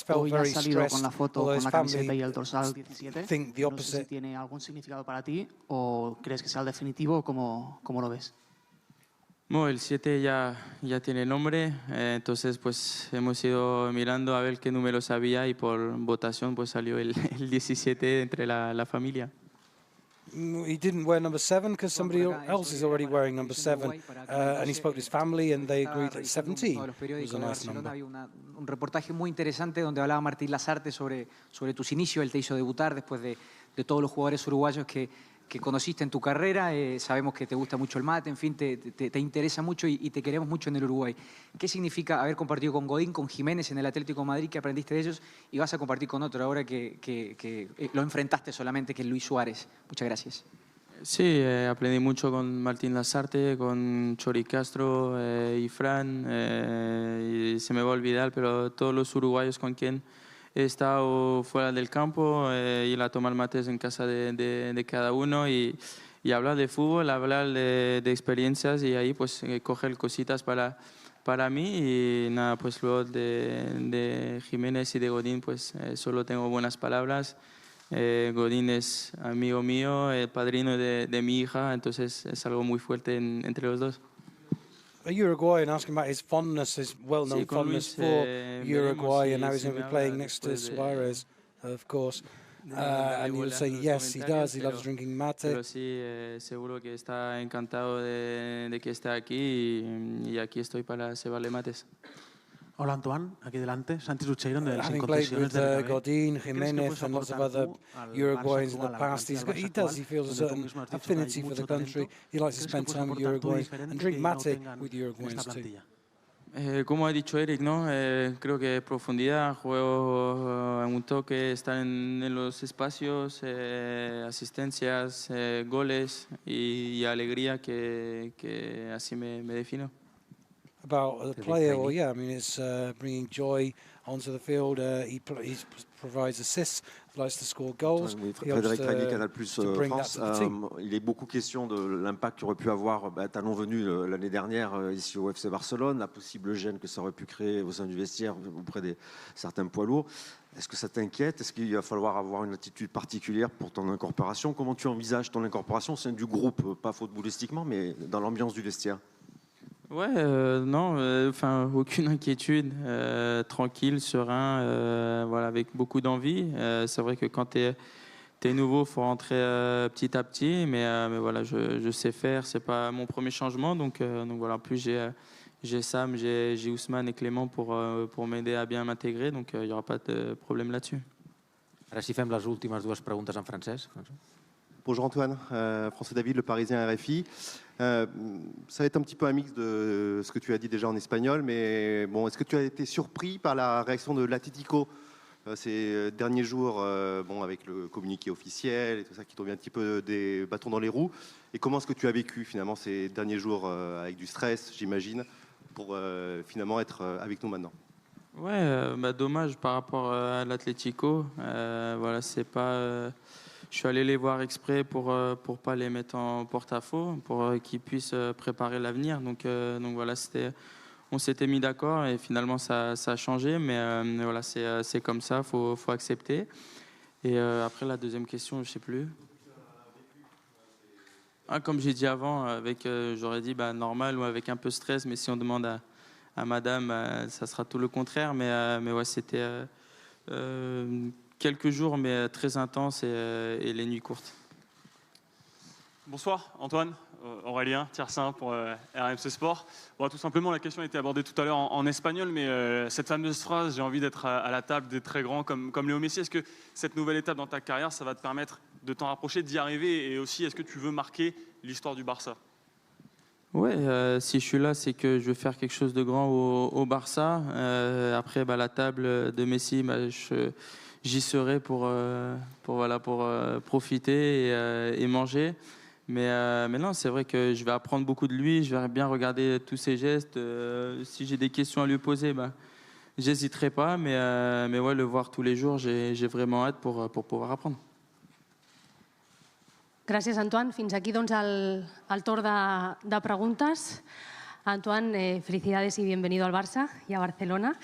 felt very stressed. Con la foto con la camiseta y el dorsal 17. Think the opposite. No sé si tiene algún significado para ti o crees que sea el definitivo. ¿Cómo lo ves? Bueno, el 7 ya tiene nombre, entonces pues hemos ido mirando a ver qué números había y por votación pues salió el 17 entre la familia. He didn't wear number 7 because somebody else is already wearing number 7, and he spoke to his family and they agreed that 17 was a nice number. Había un reportaje muy interesante donde hablaba Martín Lasarte sobre tus inicios. Él te hizo debutar después de todos los jugadores uruguayos que conociste en tu carrera. Sabemos que te gusta mucho el mate, en fin, te interesa mucho y te queremos mucho en el Uruguay. ¿Qué significa haber compartido con Godín, con Jiménez en el Atlético de Madrid, que aprendiste de ellos, y vas a compartir con otro ahora que lo enfrentaste solamente, que es Luis Suárez? Muchas gracias. Sí, aprendí mucho con Martín Lasarte, con Chori Castro y Fran, y se me va a olvidar, pero todos los uruguayos con quien he estado fuera del campo, ir a tomar mates en casa de cada uno y hablar de fútbol, hablar de experiencias, y ahí pues coger cositas para mí, y nada, pues luego de Jiménez y de Godín pues solo tengo buenas palabras. Godín es amigo mío, el padrino de mi hija, entonces es algo muy fuerte entre los dos. A Uruguayan asking about his fondness, his well-known fondness for Uruguay, and now he's going to be playing next to Suarez, of course. And you'll say, yes, he does, he loves drinking mate. Pero sí, seguro que está encantado de que esté aquí, y aquí estoy para cebarle mates. Hola Antoine, aquí delante, Santi Lucheiro de Having played with Godín, Jiménez and lots of other Uruguayans in the past, he feels a certain affinity for the country. He likes to spend time with Uruguayans and drink mate with Uruguayans too. Como ha dicho Eric, ¿no? Creo que profundidad, juego en un toque, estar en los espacios, asistencias, goles y alegría, que así me defino. About the player, well, yeah, I mean, it's bringing joy onto the field. He provides assists, likes to score goals. Frédéric Ragny, Canal Plus France. Il est beaucoup question de l'impact qu'aurait pu avoir ta non-venue l'année dernière ici au FC Barcelone, la possible gêne que ça aurait pu créer au sein du vestiaire auprès de certains poids lourds. Est-ce que ça t'inquiète? Est-ce qu'il va falloir avoir une attitude particulière pour ton incorporation? Comment tu envisages ton incorporation au sein du groupe, pas footballistiquement, mais dans l'ambiance du vestiaire? Ouais, non, enfin aucune inquiétude, tranquille, serein, voilà, avec beaucoup d'envie. C'est vrai que quand tu es nouveau, il faut rentrer petit à petit, mais voilà, je sais faire. C'est pas mon premier changement, donc voilà. En plus, j'ai Sam, j'ai Ousmane et Clément pour m'aider à bien m'intégrer, donc il n'y aura pas de problème là-dessus. Ara si fem les últimes dues preguntes en francès. Bonjour Antoine, François David, Le Parisien RFI. Ça va être un petit peu un mix de ce que tu as dit déjà en espagnol, mais bon, est-ce que tu as été surpris par la réaction de l'Atlético ces derniers jours, bon, avec le communiqué officiel et tout ça qui tombe un petit peu des bâtons dans les roues? Et comment est-ce que tu as vécu finalement ces derniers jours avec du stress, j'imagine, pour finalement être avec nous maintenant? Ouais, bah, dommage par rapport à l'Atlético. Voilà, c'est pas. Je suis allé les voir exprès pour pas les mettre en porte-à-faux, pour qu'ils puissent préparer l'avenir. Donc voilà, on s'était mis d'accord et finalement ça a changé, mais voilà, c'est comme ça, faut accepter. Et après la deuxième question, je sais plus. Ah, comme j'ai dit avant, j'aurais dit normal ou avec un peu de stress, mais si on demande à madame, ça sera tout le contraire. Mais ouais, c'était quelques jours, mais très intenses et les nuits courtes. Bonsoir Antoine, Aurélien, Tiersin pour RMC Sport. Bon, tout simplement, la question a été abordée tout à l'heure en espagnol, mais cette fameuse phrase, j'ai envie d'être à la table des très grands comme Léo Messi, est-ce que cette nouvelle étape dans ta carrière, ça va te permettre de t'en rapprocher, d'y arriver, et aussi, est-ce que tu veux marquer l'histoire du Barça? Ouais, si je suis là, c'est que je veux faire quelque chose de grand au Barça. Après, la table de Messi, j'y serai pour profiter et manger. Mais non, c'est vrai que je vais apprendre beaucoup de lui. Je vais bien regarder tous ses gestes. Si j'ai des questions à lui poser, j'hésiterai pas. Mais ouais, le voir tous les jours, j'ai vraiment hâte pour pouvoir apprendre. Gràcies, Antoine. Fins aquí doncs, el torn de preguntes. Antoine, felicidades y bienvenido al Barça y a Barcelona.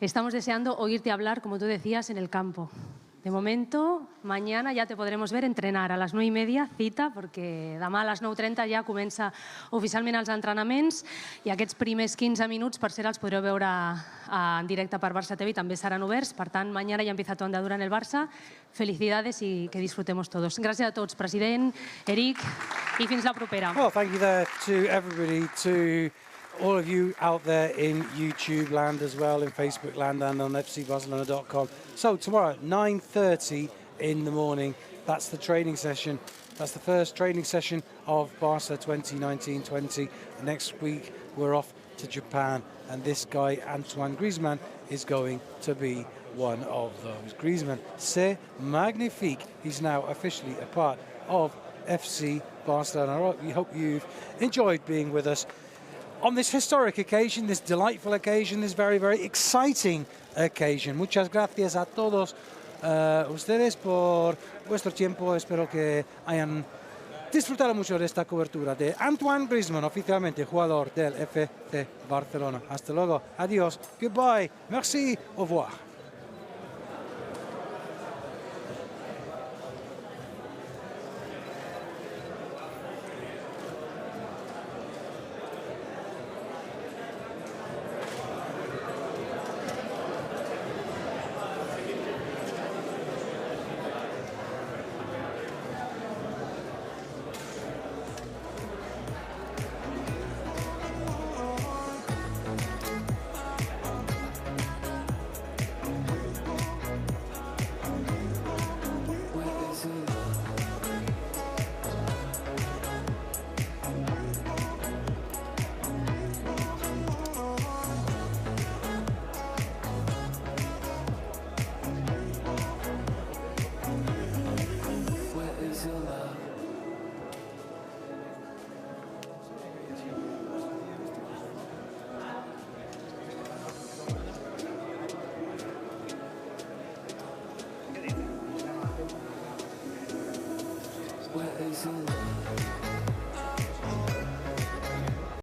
Estamos deseando oírte hablar, como tú decías, en el campo. De momento, mañana ya te podremos ver entrenar a les 9:30, cita, perquè demà a les 9:30 ja comença oficialment els entrenaments i aquests primers 15 minuts, per cert, els podreu veure en directe per Barça TV i també seran oberts. Per tant, mañana ya empieza tu andadura en el Barça. Felicidades y que disfrutemos todos. Gràcies a tots, president, Eric, i fins la propera. Well, thank you there to everybody, to all of you out there in YouTube land as well, in Facebook land and on fcbarcelona.com. So tomorrow at 9:30 in the morning, that's the training session. That's the first training session of Barca 2019-20. Next week we're off to Japan, and this guy, Antoine Griezmann, is going to be one of those. Griezmann, c'est magnifique. He's now officially a part of FC Barcelona. We hope you've enjoyed being with us on this historic occasion, this delightful occasion, this very, very exciting occasion. Muchas gracias a todos ustedes por vuestro tiempo. Espero que hayan disfrutado mucho de esta cobertura de Antoine Griezmann, oficialmente jugador del FC Barcelona. Hasta luego. Adiós. Goodbye. Merci. Au revoir. Where is your love?